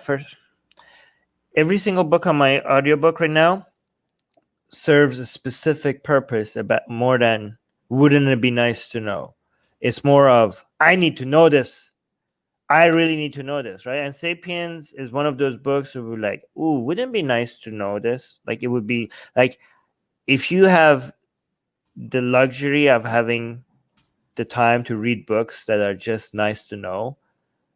first, every single book on my audiobook right now serves a specific purpose about more than wouldn't it be nice to know. It's more of I need to know this. I really need to know this, right? And Sapiens is one of those books where we're like, ooh, wouldn't it be nice to know this? Like, it would be like, if you have the luxury of having the time to read books that are just nice to know,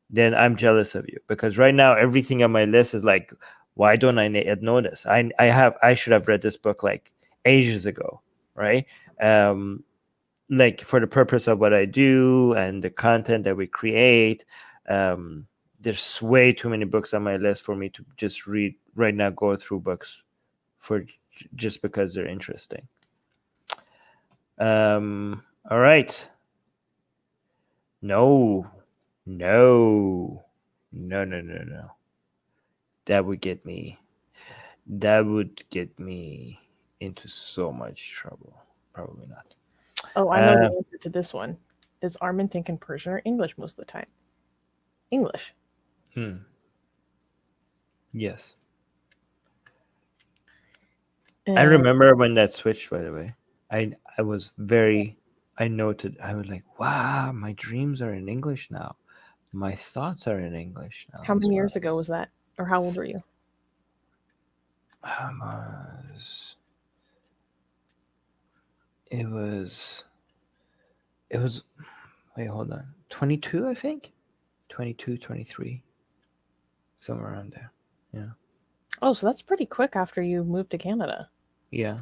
then I'm jealous of you, because right now everything on my list is like, why don't I know this? I should have read this book like ages ago, right? Like, for the purpose of what I do and the content that we create, there's way too many books on my list for me to just read right now, go through books for just because they're interesting. All right. No. That would get me into so much trouble. Probably not. Oh, I know the answer to this one. Does Armin think in Persian or English most of the time? English. Yes. I remember when that switched, by the way. I was like, wow, my dreams are in English now. My thoughts are in English now. How many years ago was that? Or how old were you? It was wait, hold on. 22, I think. 22, 23. Somewhere around there. Yeah. Oh, so that's pretty quick after you moved to Canada. Yeah.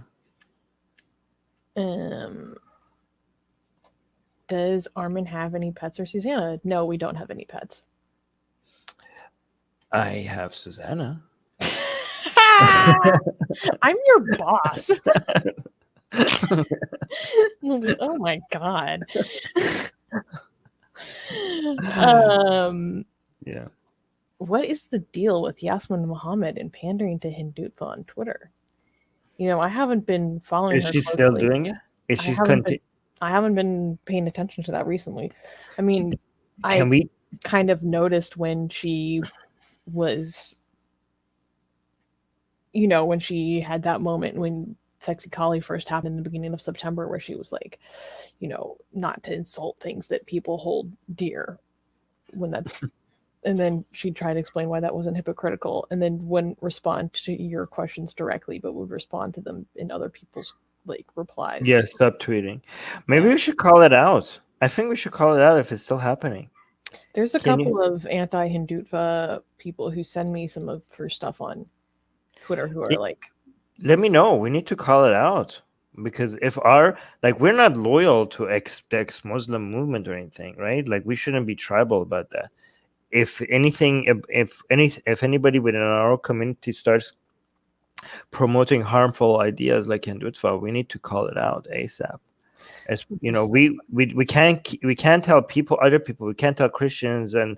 Does Armin have any pets, or Susanna? No, we don't have any pets. I have Susanna. I'm your boss. Oh my god. Yeah. What is the deal with Yasmin Mohammed and pandering to Hindutva on Twitter? You know, I haven't been following Is her she still closely. doing it? Is I she haven't been paying attention to that recently. I mean, Can I we? kind of noticed when she was, you know, when she had that moment when Sexy Collie first happened in the beginning of September, where she was like, you know, not to insult things that people hold dear when that's, and then she'd try to explain why that wasn't hypocritical, and then wouldn't respond to your questions directly, but would respond to them in other people's like replies. Yeah, stop tweeting. Maybe Yeah. we should call it out. I think we should call it out if it's still happening. There's a Can you? couple of anti-Hindutva people who send me some of her stuff on Twitter who are like, Let me know. We need to call it out because if our like we're not loyal to the ex-Muslim movement or anything, right? Like we shouldn't be tribal about that. If anything, if anybody within our community starts promoting harmful ideas like Hindutva, we need to call it out ASAP. As you know, we can't tell other people, we can't tell Christians and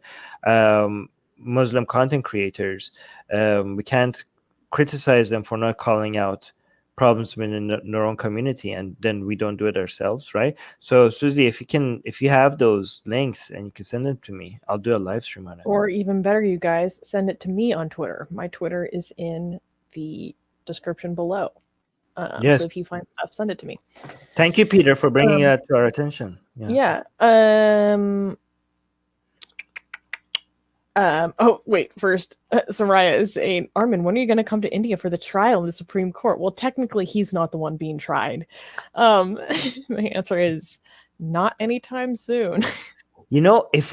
Muslim content creators, we can't criticize them for not calling out problems within their own community, and then we don't do it ourselves, right? So Susie, if you have those links and you can send them to me, I'll do a live stream on it. or even better, you guys, send it to me on Twitter. My Twitter is in the description below. Yes. So if you find stuff, send it to me. Thank you, Peter, for bringing that to our attention. Yeah. Oh, wait. First, Soraya is saying, Armin, when are you going to come to India for the trial in the Supreme Court? Well, technically, he's not the one being tried. My answer is not anytime soon. You know, if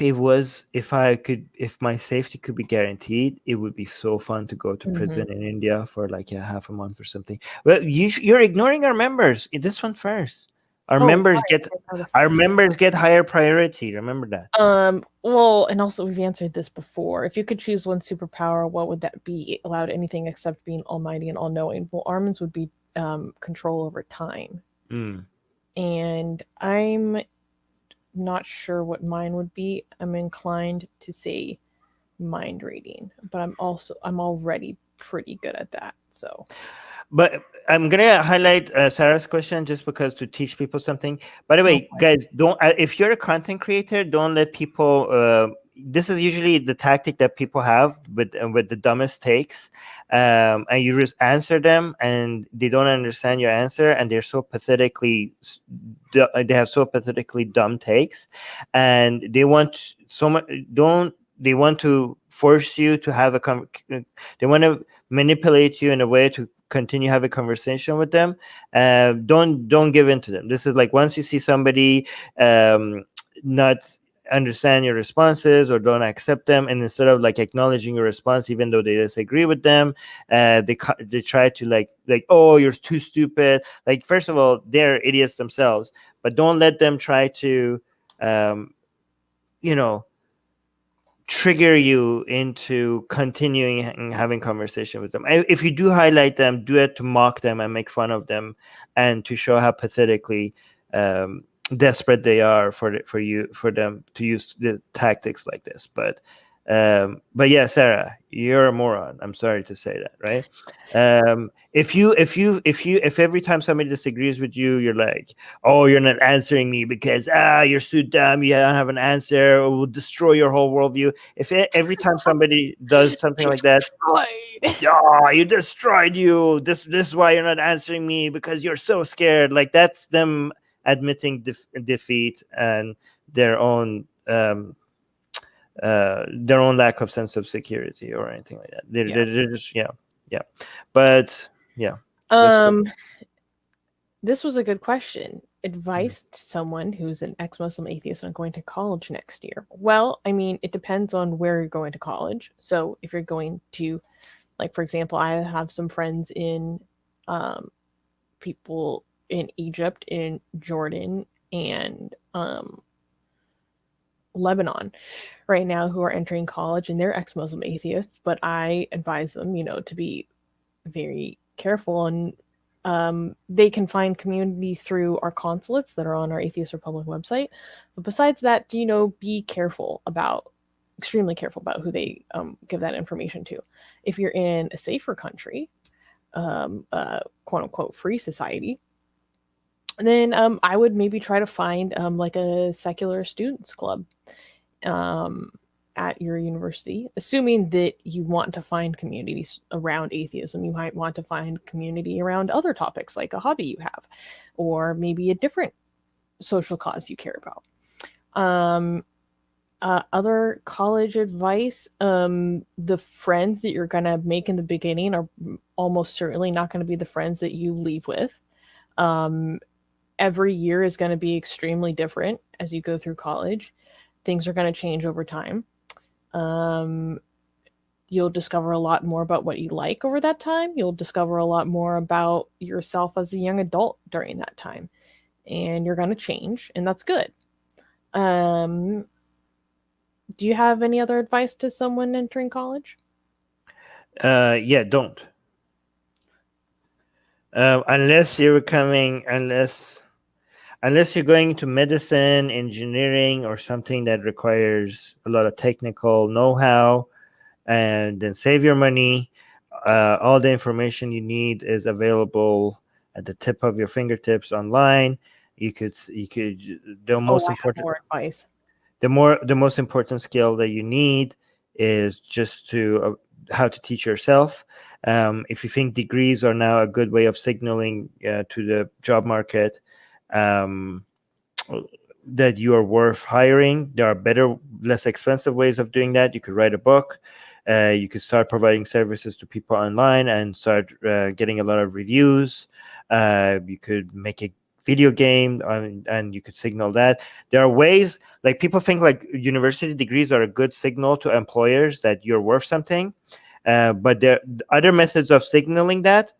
my safety could be guaranteed, it would be so fun to go to prison in India for like half a month or something. Well, you're ignoring our members. This one first. Our members get higher priority. Remember that. Well, and also we've answered this before. If you could choose one superpower, what would that be? Allowed anything except being almighty and all-knowing. Well, Armin's would be control over time. And I'm not sure what mine would be. I'm inclined to say mind reading, but I'm already pretty good at that. So, but I'm gonna highlight Sarah's question just because to teach people something. By the way, guys, don't if you're a content creator, don't let people. This is usually the tactic that people have with the dumbest takes, and you just answer them, and they don't understand your answer, and they have so pathetically dumb takes, and they want so much. They want to force you to have they want to manipulate you in a way to continue have a conversation with them. Don't give in to them. This is like once you see somebody not understand your responses or don't accept them, and instead of like acknowledging your response even though they disagree with them, they try to like oh, you're too stupid. Like, first of all, they're idiots themselves, but don't let them try to trigger you into continuing and having conversation with them. If you do highlight them, do it to mock them and make fun of them and to show how pathetically desperate they are for them to use the tactics like this. But yeah, Sarah, you're a moron. I'm sorry to say that, right? If every time somebody disagrees with you, you're like, oh, you're not answering me because you're so dumb, you don't have an answer, or will destroy your whole worldview. If every time somebody does something like that, oh, you destroyed you. This is why you're not answering me, because you're so scared. Like, that's them admitting defeat and their own lack of sense of security or anything like that. They're just but yeah. This was a good question. Advice to someone who's an ex-Muslim atheist on going to college next year. Well, I mean, it depends on where you're going to college. So if you're going to, like, for example, I have some friends in people in Egypt, in Jordan, and Lebanon right now who are entering college, and they're ex-Muslim atheists, but I advise them, to be very careful, and they can find community through our consulates that are on our Atheist Republic website. But besides that, be careful about, extremely careful about who they give that information to. If you're in a safer country, quote unquote free society, then I would maybe try to find like a secular students club at your university, assuming that you want to find communities around atheism. You might want to find community around other topics, like a hobby you have, or maybe a different social cause you care about. Other college advice, the friends that you're going to make in the beginning are almost certainly not going to be the friends that you leave with. Every year is going to be extremely different as you go through college. Things are going to change over time. You'll discover a lot more about what you like over that time. You'll discover a lot more about yourself as a young adult during that time. And you're going to change, and that's good. Do you have any other advice to someone entering college? Yeah, don't. Unless you're going to medicine, engineering, or something that requires a lot of technical know-how, and then save your money. All the information you need is available at the tip of your fingertips online. The most important advice. The most important skill that you need is just to how to teach yourself. If you think degrees are now a good way of signaling to the job market that you are worth hiring, there are better, less expensive ways of doing that. You could write a book. You could start providing services to people online and start getting a lot of reviews. You could make a video game and you could signal that. There are ways, like people think like university degrees are a good signal to employers that you're worth something. But there are other methods of signaling that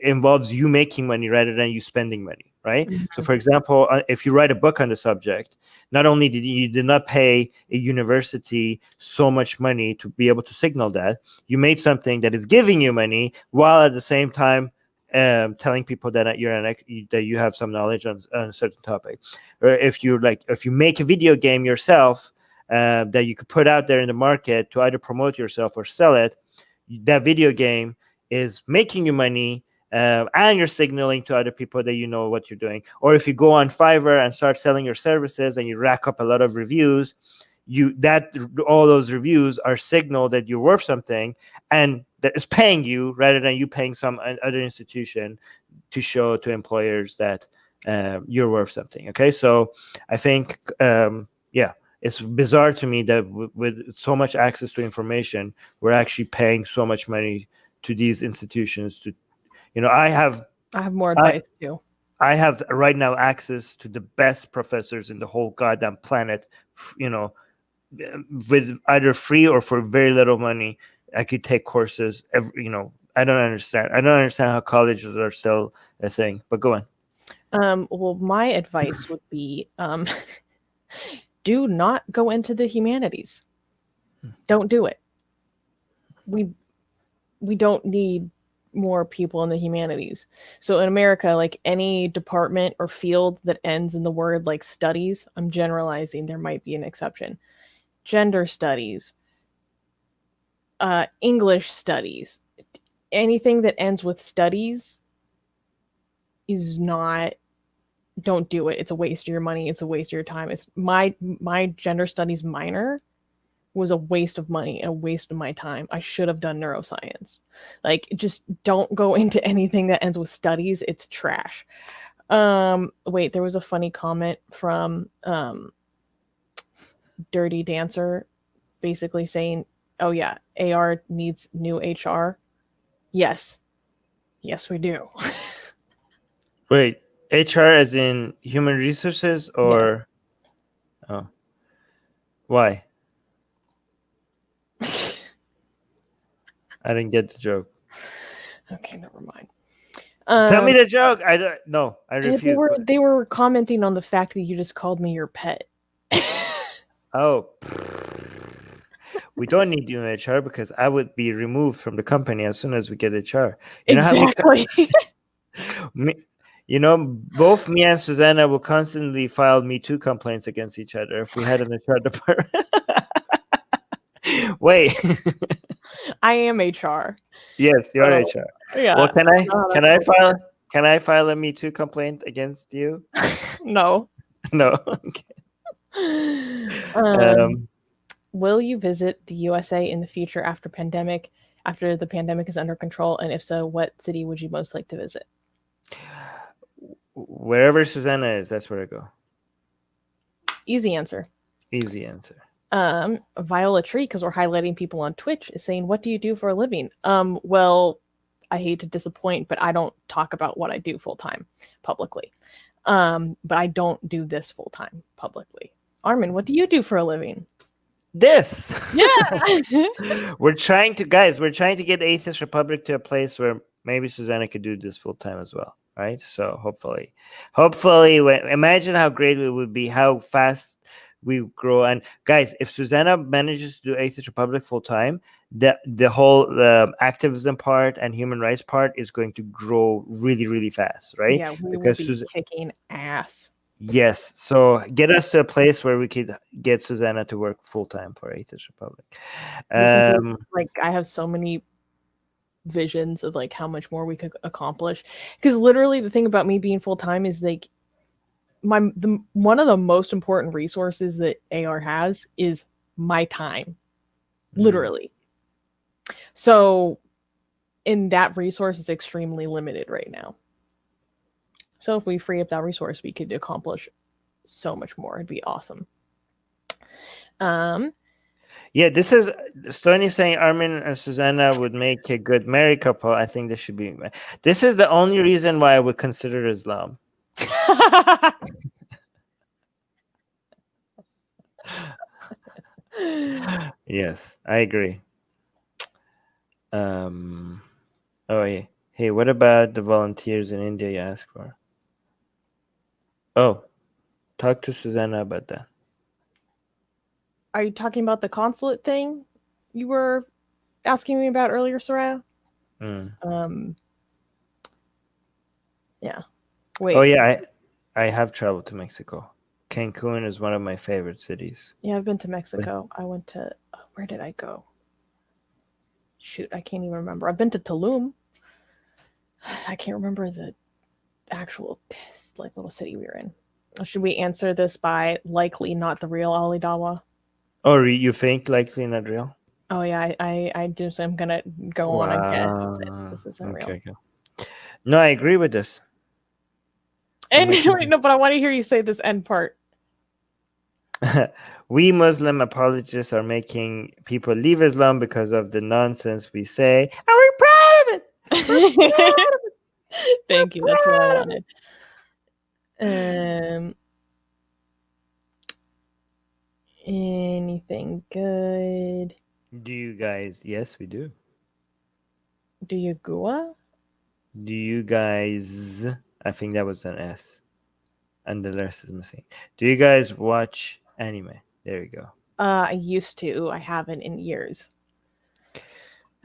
involves you making money rather than you spending money, right? Mm-hmm. So for example, if you write a book on the subject, not only did not pay a university so much money to be able to signal that, you made something that is giving you money while at the same time telling people that that you have some knowledge on a certain topic. Or if you make a video game yourself that you could put out there in the market to either promote yourself or sell it, that video game is making you money, and you're signaling to other people that you know what you're doing. Or if you go on Fiverr and start selling your services and you rack up a lot of reviews, all those reviews are signal that you're worth something and that is paying you rather than you paying some other institution to show to employers that you're worth something. Okay, so I think it's bizarre to me that with so much access to information, we're actually paying so much money to these institutions to, I have more advice too. I have right now access to the best professors in the whole goddamn planet, with either free or for very little money. I could take courses. I don't understand. I don't understand how colleges are still a thing. But go on. Well, my advice would be, do not go into the humanities. Don't do it. We don't need more people in the humanities. So in America, like any department or field that ends in the word like studies, I'm generalizing, there might be an exception. Gender studies, English studies, anything that ends with studies is not, don't do it. It's a waste of your money. It's a waste of your time. It's my gender studies minor was a waste of money and a waste of my time. I should have done neuroscience. Like, just don't go into anything that ends with studies. It's trash. Wait, there was a funny comment from Dirty Dancer basically saying, oh yeah, AR needs new HR. Yes, we do. Wait, HR as in human resources or? Yeah. Oh, why? I didn't get the joke. Okay, never mind. Tell me the joke. I refuse. They were commenting on the fact that you just called me your pet. Oh, We don't need you in HR because I would be removed from the company as soon as we get HR. Exactly. Both me and Susanna will constantly file Me Too complaints against each other if we had an HR department. Wait. I am HR. Yes, you're So, HR. yeah. Well, can I No, can that's I file a Me Too complaint against you? No. No. Okay. Will you visit the USA in the future after the pandemic is under control? And if so, what city would you most like to visit? Wherever Susanna is, that's where I go. Easy answer. Easy answer. Viola Tree, because we're highlighting people on Twitch, is saying, "What do you do for a living?" Well, I hate to disappoint, but I don't talk about what I do full time publicly. But I don't do this full time publicly. Armin, what do you do for a living? This. Yeah. we're trying to get Atheist Republic to a place where maybe Susanna could do this full time as well, right? So hopefully, imagine how great it would be, how fast we grow. And guys, if Susanna manages to do Atheist Republic full time, the whole activism part and human rights part is going to grow really, really fast, right? Yeah, we will be kicking ass. Yes. So get us to a place where we could get Susanna to work full time for Atheist Republic. Like, I have so many visions of like how much more we could accomplish. Because literally, the thing about me being full time is like one of the most important resources that AR has is my time, literally. So, in that resource is extremely limited right now. So if we free up that resource, we could accomplish so much more. It'd be awesome. Yeah, this is Stony saying Armin and Susanna would make a good married couple. I think this should be. This is the only reason why I would consider Islam. Yes, I agree. Oh yeah. Hey, what about the volunteers in India you asked for? Oh, talk to Susanna about that. Are you talking about the consulate thing you were asking me about earlier, Soraya? Yeah. Wait. Oh yeah, I have traveled to Mexico. Cancun is one of my favorite cities. Yeah, I've been to Mexico. I went to where did I go? Shoot, I can't even remember. I've been to Tulum. I can't remember the actual like little city we were in. Should we answer this by likely not the real Ali Dawa? Oh, you think likely not real? Oh yeah, I'm gonna go on and guess this isn't real. Okay. No, I agree with this. And no, but I want to hear you say this end part. We Muslim apologists are making people leave Islam because of the nonsense we say. And we're proud of it. Thank you. That's what I wanted. Anything good? Do you guys? Yes, we do. Do you Gua? Do you guys? I think that was an S, and the rest is missing. Do you guys watch anime? There you go. I used to. I haven't in years.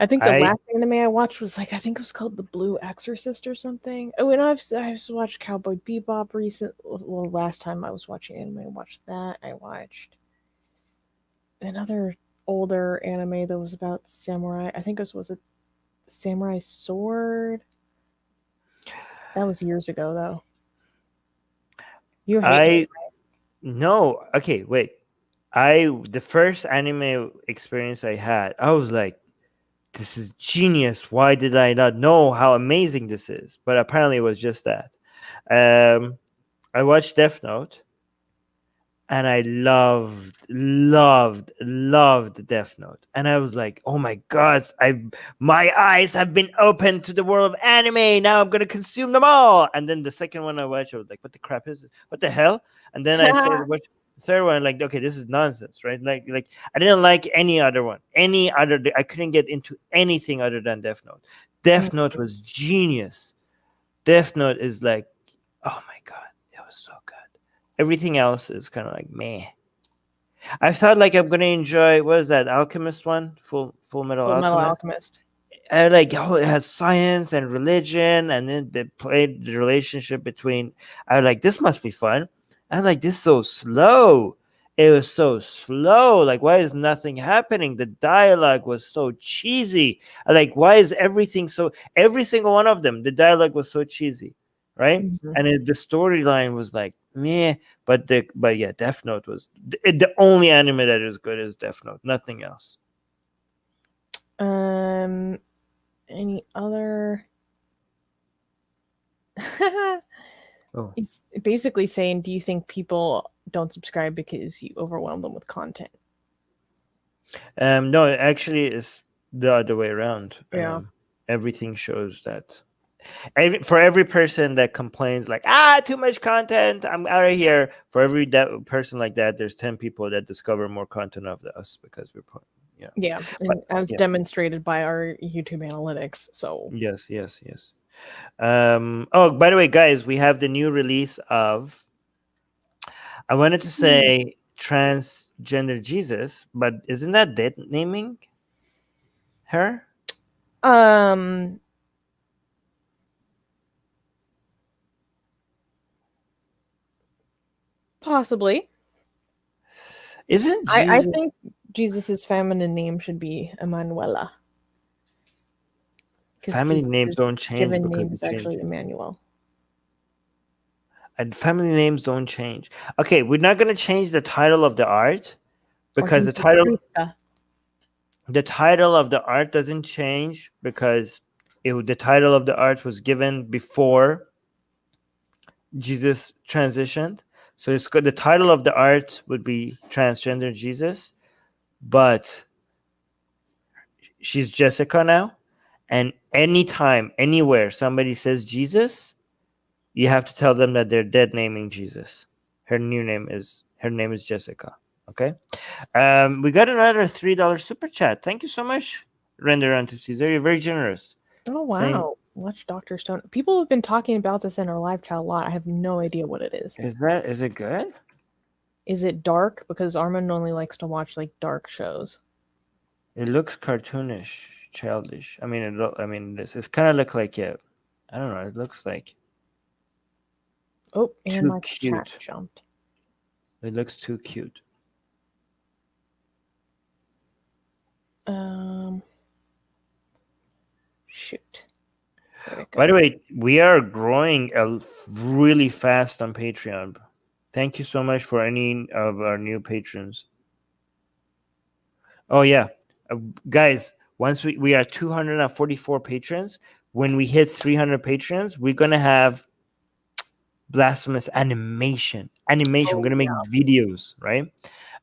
I think the last anime I watched was I think it was called The Blue Exorcist or something. Oh, and I've watched Cowboy Bebop recently. Well, last time I was watching anime, I watched that. I watched another older anime that was about samurai. I think it was a Samurai Sword. That was years ago, though. You hate it, right? No. Okay, wait. The first anime experience I had, I was like, this is genius. Why did I not know how amazing this is? But apparently it was just that. I watched Death Note, and I loved Death Note. And I was like, oh my God, my eyes have been opened to the world of anime. Now I'm going to consume them all. And then the second one I watched, I was like, what the crap is it? What the hell? And then I started watching the third one, like, okay, this is nonsense, right? Like I didn't like any other one. I couldn't get into anything other than Death Note. Death Note was genius. Death Note is like, oh my God, that was so good. Everything else is kind of like meh. I thought like I'm gonna enjoy what is that Alchemist one? Full Metal Full Metal Alchemist. Alchemist. And like oh, it has science and religion, and then they played the relationship between. I was like, this must be fun. I was like, this is so slow. It was so slow. Like, why is nothing happening? The dialogue was so cheesy. Like, why is everything so? Every single one of them, the dialogue was so cheesy, right? Mhm. And the storyline was like meh. But yeah, Death Note was the only anime that is good is Death Note. Nothing else. Any other? Oh. He's basically saying, do you think people don't subscribe because you overwhelm them with content? No, actually, it's the other way around. Yeah. Everything shows that for every person that complains like too much content, I'm out of here. For every person like that, there's 10 people that discover more content of us because we're yeah. Yeah, and as demonstrated by our YouTube analytics. So yes. Oh, by the way, guys, we have the new release of. I wanted to say transgender Jesus, but isn't that dead naming her? Possibly. Isn't I Jesus? think Jesus's feminine name should be Emanuela. Family names don't change given because name you is change actually it. Emmanuel. And family names don't change. Okay, we're not gonna change the title of the art because the title of the art doesn't change because the title of the art was given before Jesus transitioned. So it's good. The title of the art would be Transgender Jesus, but she's Jessica now. And anytime, anywhere somebody says Jesus, you have to tell them that they're dead naming Jesus. Her name is Jessica. Okay. We got another $3 super chat. Thank you so much, Render unto Caesar. You're very generous. Oh wow. Saying, Watch Dr. Stone. People have been talking about this in our live chat a lot. I have no idea what it is. is it good? Is it dark? Because Armin only likes to watch like dark shows. It looks cartoonish, childish. I mean, it's kind of look like it. I don't know. It looks like Oh, and too my cute. chat jumped. It looks too cute. Shoot. By the way, we are growing really fast on Patreon. Thank you so much for any of our new patrons. Oh yeah, guys, once we are 244 patrons, when we hit 300 patrons, we're gonna have blasphemous animation. We're gonna make videos, right?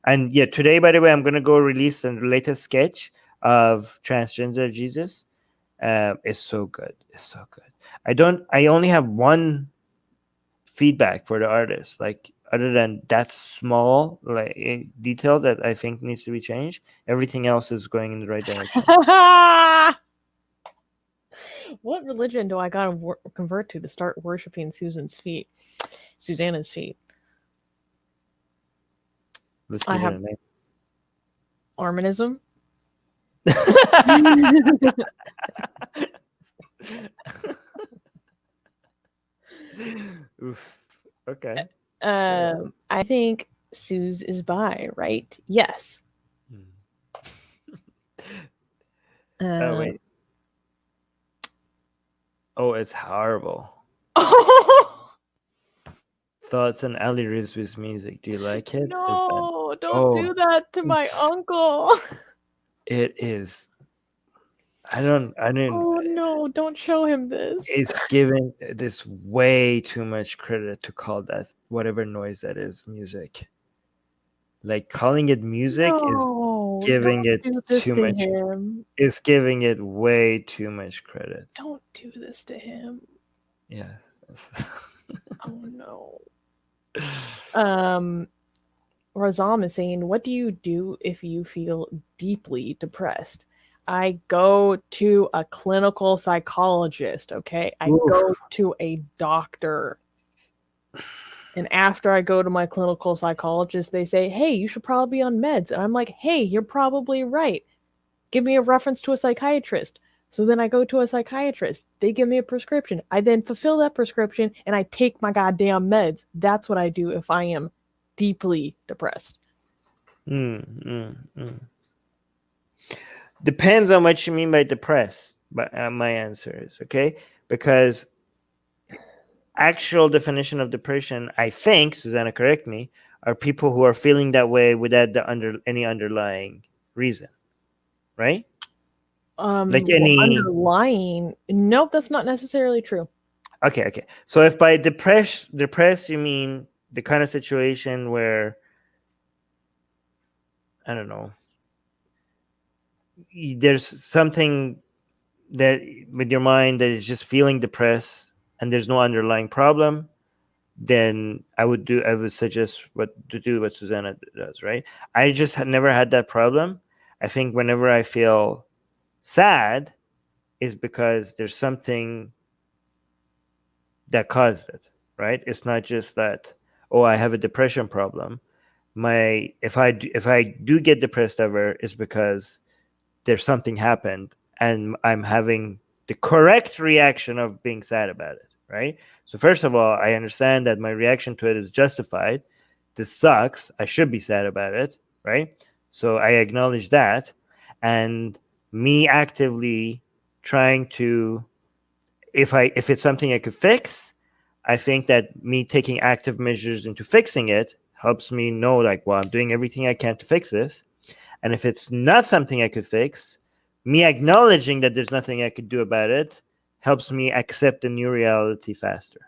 And yeah, today, by the way, I'm gonna go release the latest sketch of transgender Jesus. It's so good. It's so good. I only have one feedback for the artist, like other than that small like detail that I think needs to be changed. Everything else is going in the right direction. What religion do I gotta convert to start worshiping Susanna's feet? Let's give it a name. Arminism. Oof. Okay. I think Suze is bi, right? Yes. Oh wait. Oh, it's horrible. Thoughts on Ali Rizvi's music. Do you like it? No, don't do that to my uncle. It is. I didn't. Oh no, don't show him this. It's giving this way too much credit to call that whatever noise that is music. Like calling it music is giving it too much. It's giving it way too much credit. Don't do this to him. Yeah. Oh no. Razam is saying, what do you do if you feel deeply depressed? I go to a clinical psychologist, okay? I go to a doctor. And after I go to my clinical psychologist, they say, hey, you should probably be on meds. And I'm like, hey, you're probably right. Give me a reference to a psychiatrist. So then I go to a psychiatrist. They give me a prescription. I then fulfill that prescription and I take my goddamn meds. That's what I do if I am deeply depressed. Depends on what you mean by depressed. But my answer is okay, because actual definition of depression, I think, Susanna, correct me, are people who are feeling that way without any underlying reason, right? Like any underlying. Nope, that's not necessarily true. Okay. So if by depressed you mean the kind of situation where, I don't know, there's something that with your mind that is just feeling depressed and there's no underlying problem, then I would suggest what Susanna does, right? I just had never had that problem. I think whenever I feel sad is because there's something that caused it, right? It's not just that, oh, I have a depression problem. If I do get depressed ever, it's because there's something happened and I'm having the correct reaction of being sad about it, right? So first of all, I understand that my reaction to it is justified. This sucks. I should be sad about it, right? So I acknowledge that, and me actively trying to, if it's something I could fix, I think that me taking active measures into fixing it helps me know, like, well, I'm doing everything I can to fix this. And if it's not something I could fix, me acknowledging that there's nothing I could do about it helps me accept the new reality faster,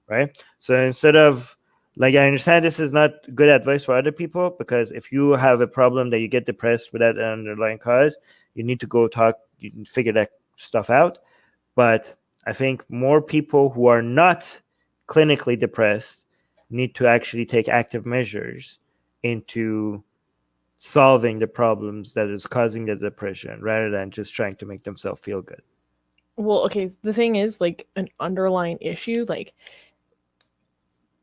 right? So instead of, like, I understand this is not good advice for other people, because if you have a problem that you get depressed without an underlying cause, you need to go talk, you can figure that stuff out. But I think more people who are not clinically depressed need to actually take active measures into solving the problems that is causing the depression, rather than just trying to make themselves feel good. Well, okay, the thing is, like, an underlying issue, like,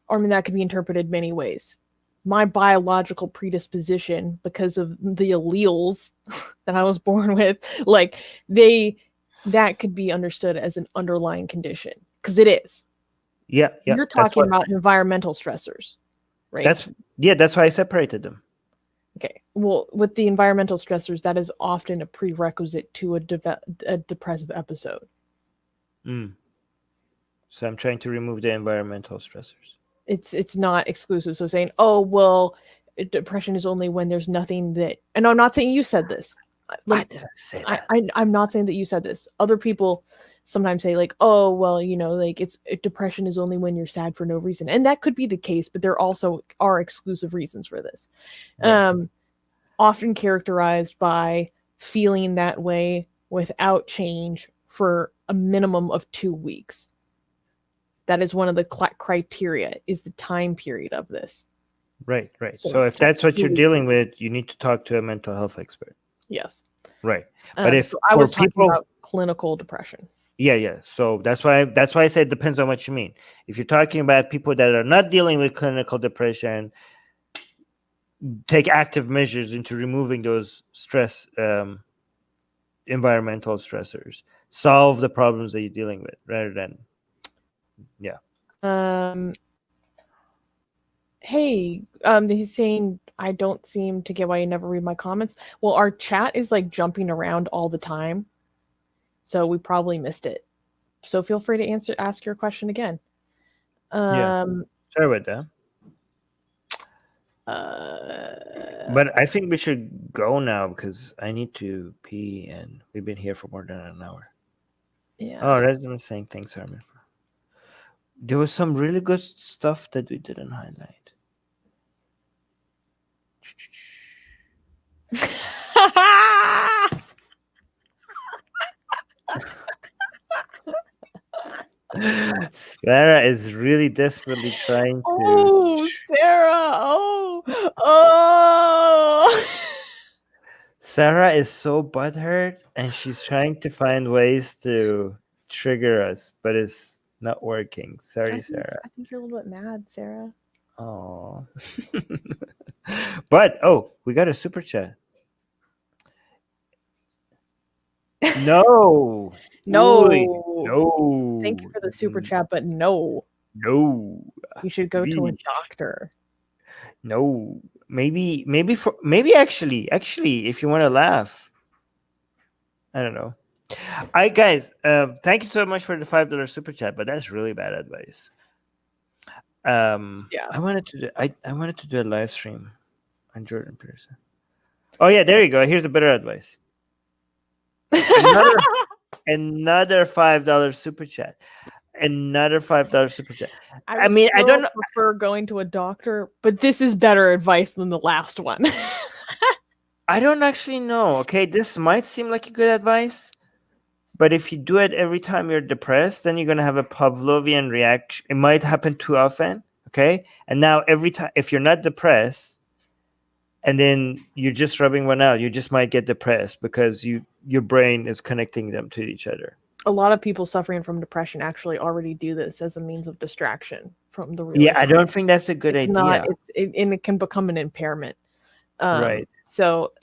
I mean, that could be interpreted many ways. My biological predisposition, because of the alleles that I was born with, like, that could be understood as an underlying condition, because it is. Yeah. You're talking about environmental stressors, right? That's why I separated them. Okay. Well, with the environmental stressors, that is often a prerequisite to a depressive episode. So I'm trying to remove the environmental stressors. It's not exclusive. So saying, oh, well, depression is only when there's nothing that, and I'm not saying you said this. Like, I didn't say that. I'm not saying that you said this. Other people sometimes say, like, oh, well, you know, like, depression is only when you're sad for no reason. And that could be the case, but there also are exclusive reasons for this. Right. Often characterized by feeling that way without change for a minimum of 2 weeks. That is one of the criteria, is the time period of this. Right. So if that's what you're dealing with, you need to talk to a mental health expert. Yes. Right. But if so I was talking about clinical depression. Yeah. So that's why I said it depends on what you mean. If you're talking about people that are not dealing with clinical depression, take active measures into removing those stress, environmental stressors. Solve the problems that you're dealing with, rather than, Hey, he's saying I don't seem to get why you never read my comments. Well, our chat is like jumping around all the time, so we probably missed it. So feel free to ask your question again. Sorry about that. But I think we should go now, because I need to pee, and we've been here for more than an hour. Yeah. Oh, Resident saying thanks, Armin. There was some really good stuff that we didn't highlight. Sarah is really desperately trying to. Oh, Sarah! Oh! Sarah is so butthurt, and she's trying to find ways to trigger us, but it's not working. Sorry, Sarah. I think you're a little bit mad, Sarah. Oh. But we got a super chat. No. No. No. Thank you for the super chat, but no. No. You should go to a Yeesh. doctor. No. Maybe actually, if you want to laugh. I don't know. Guys, thank you so much for the $5 super chat, but that's really bad advice. Yeah. I wanted to do a live stream on Jordan Peterson. Oh yeah, there you go. Here's the better advice. Another $5 super chat. Another $5 super chat. I mean, I don't prefer going to a doctor, but this is better advice than the last one. I don't actually know. Okay, this might seem like a good advice, but if you do it every time you're depressed, then you're gonna have a Pavlovian reaction. It might happen too often. Okay, and now every time, if you're not depressed, and then you're just rubbing one out, you just might get depressed because your brain is connecting them to each other. A lot of people suffering from depression actually already do this as a means of distraction from the real. Yeah, I don't think that's a good idea. And it can become an impairment. Right. So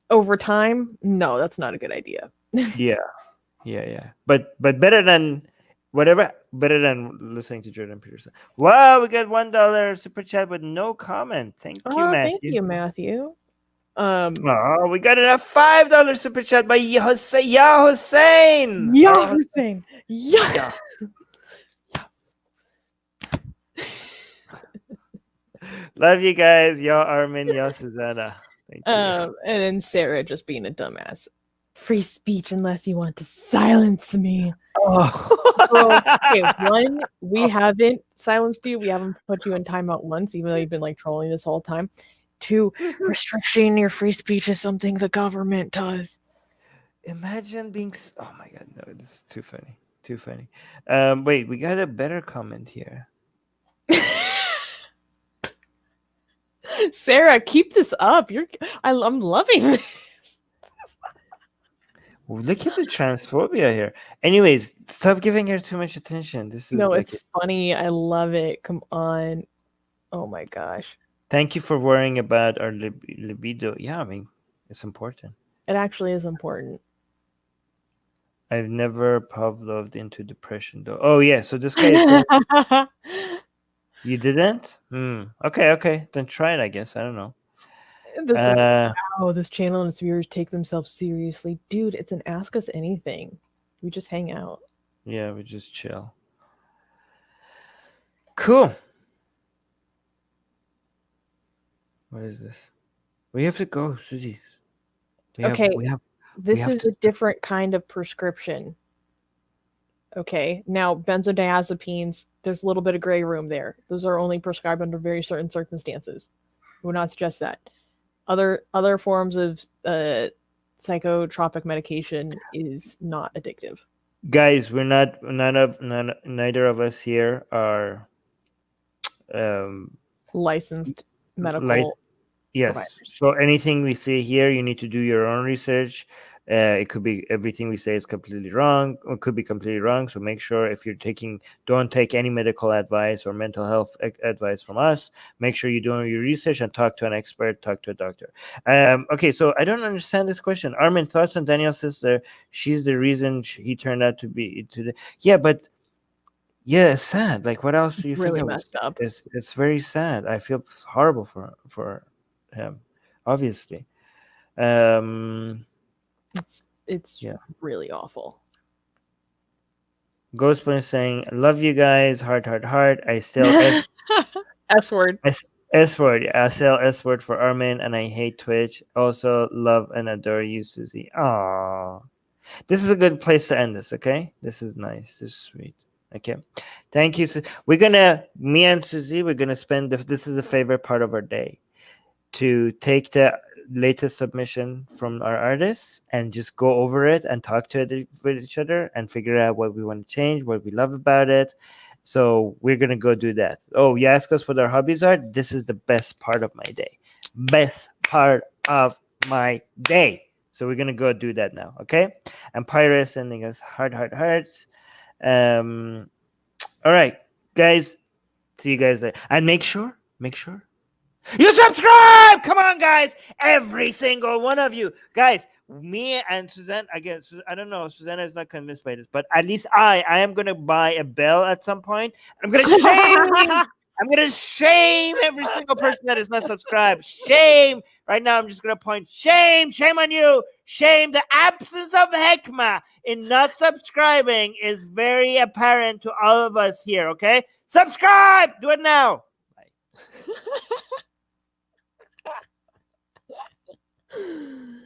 over time, no, that's not a good idea. Yeah. But better than whatever. Better than listening to Jordan Peterson. Wow, we got $1 super chat with no comment. Thank you, Matthew. Thank you, Matthew. Oh, we got a $5 super chat by Ya Hussein. Ya Hussein. Yeah. Love you guys. Ya Armin, ya Susanna. Thank you. And then Sarah just being a dumbass. Free speech unless you want to silence me. Oh. Okay, one, we haven't silenced you. We haven't put you in timeout once, even though you've been like trolling this whole time. Two, restricting your free speech is something the government does. Imagine being. Oh my god, no! This is too funny. Too funny. Wait, we got a better comment here. Sarah, keep this up. I'm loving this. Look at the transphobia here. Anyways, stop giving her too much attention. This is it's funny. I love it. Come on. Oh my gosh. Thank you for worrying about our libido. Yeah, I mean, it's important. It actually is important. I've never Pavloved into depression, though. Oh, yeah. So this guy is saying you didn't? Okay. Then try it, I guess. I don't know. This channel and its viewers take themselves seriously. Dude, it's an Ask Us Anything. We just hang out. Yeah, we just chill. Cool. What is this? We have to go, Susie. This is a different kind of prescription. Okay, now benzodiazepines, there's a little bit of gray room there. Those are only prescribed under very certain circumstances. I would not suggest that. Other forms of psychotropic medication is not addictive. Guys, we're neither of us here are licensed medical. Yes. Providers. So anything we say here, you need to do your own research. It could be everything we say is completely wrong, or could be completely wrong. So make sure if you're don't take any medical advice or mental health advice from us. Make sure you're doing your research and talk to an expert, talk to a doctor. Okay, so I don't understand this question. Armin, thoughts on Daniel's sister? She's the reason he turned out to be today. Yeah, but yeah, it's sad. Like, what else do you really think? Messed up. It's very sad. I feel horrible for him, obviously. It's really awful. Ghostbone is saying, love you guys, heart. I still S word. S word. I still S word for Armin, and I hate Twitch. Also love and adore you, Susie. Aww. This is a good place to end this, okay? This is nice. This is sweet. Okay. Thank you. Me and Susie, we're gonna spend this is a favorite part of our day, to take the latest submission from our artists and just go over it and talk to it with each other and figure out what we want to change, what we love about it. So we're gonna go do that. Oh, you ask us what our hobbies are? This is the best part of my day. Best part of my day. So we're gonna go do that now, okay? And Pyra is sending us hearts. All right, guys. See you guys later. And make sure you subscribe. Come on, guys. Every single one of you. Guys, me and Susanna, again, I don't know. Susanna is not convinced by this, but at least I am going to buy a bell at some point. I'm going to shame every single person that is not subscribed. Shame. Right now, I'm just going to point shame on you. Shame. The absence of hekmah in not subscribing is very apparent to all of us here, okay? Subscribe. Do it now. Bye.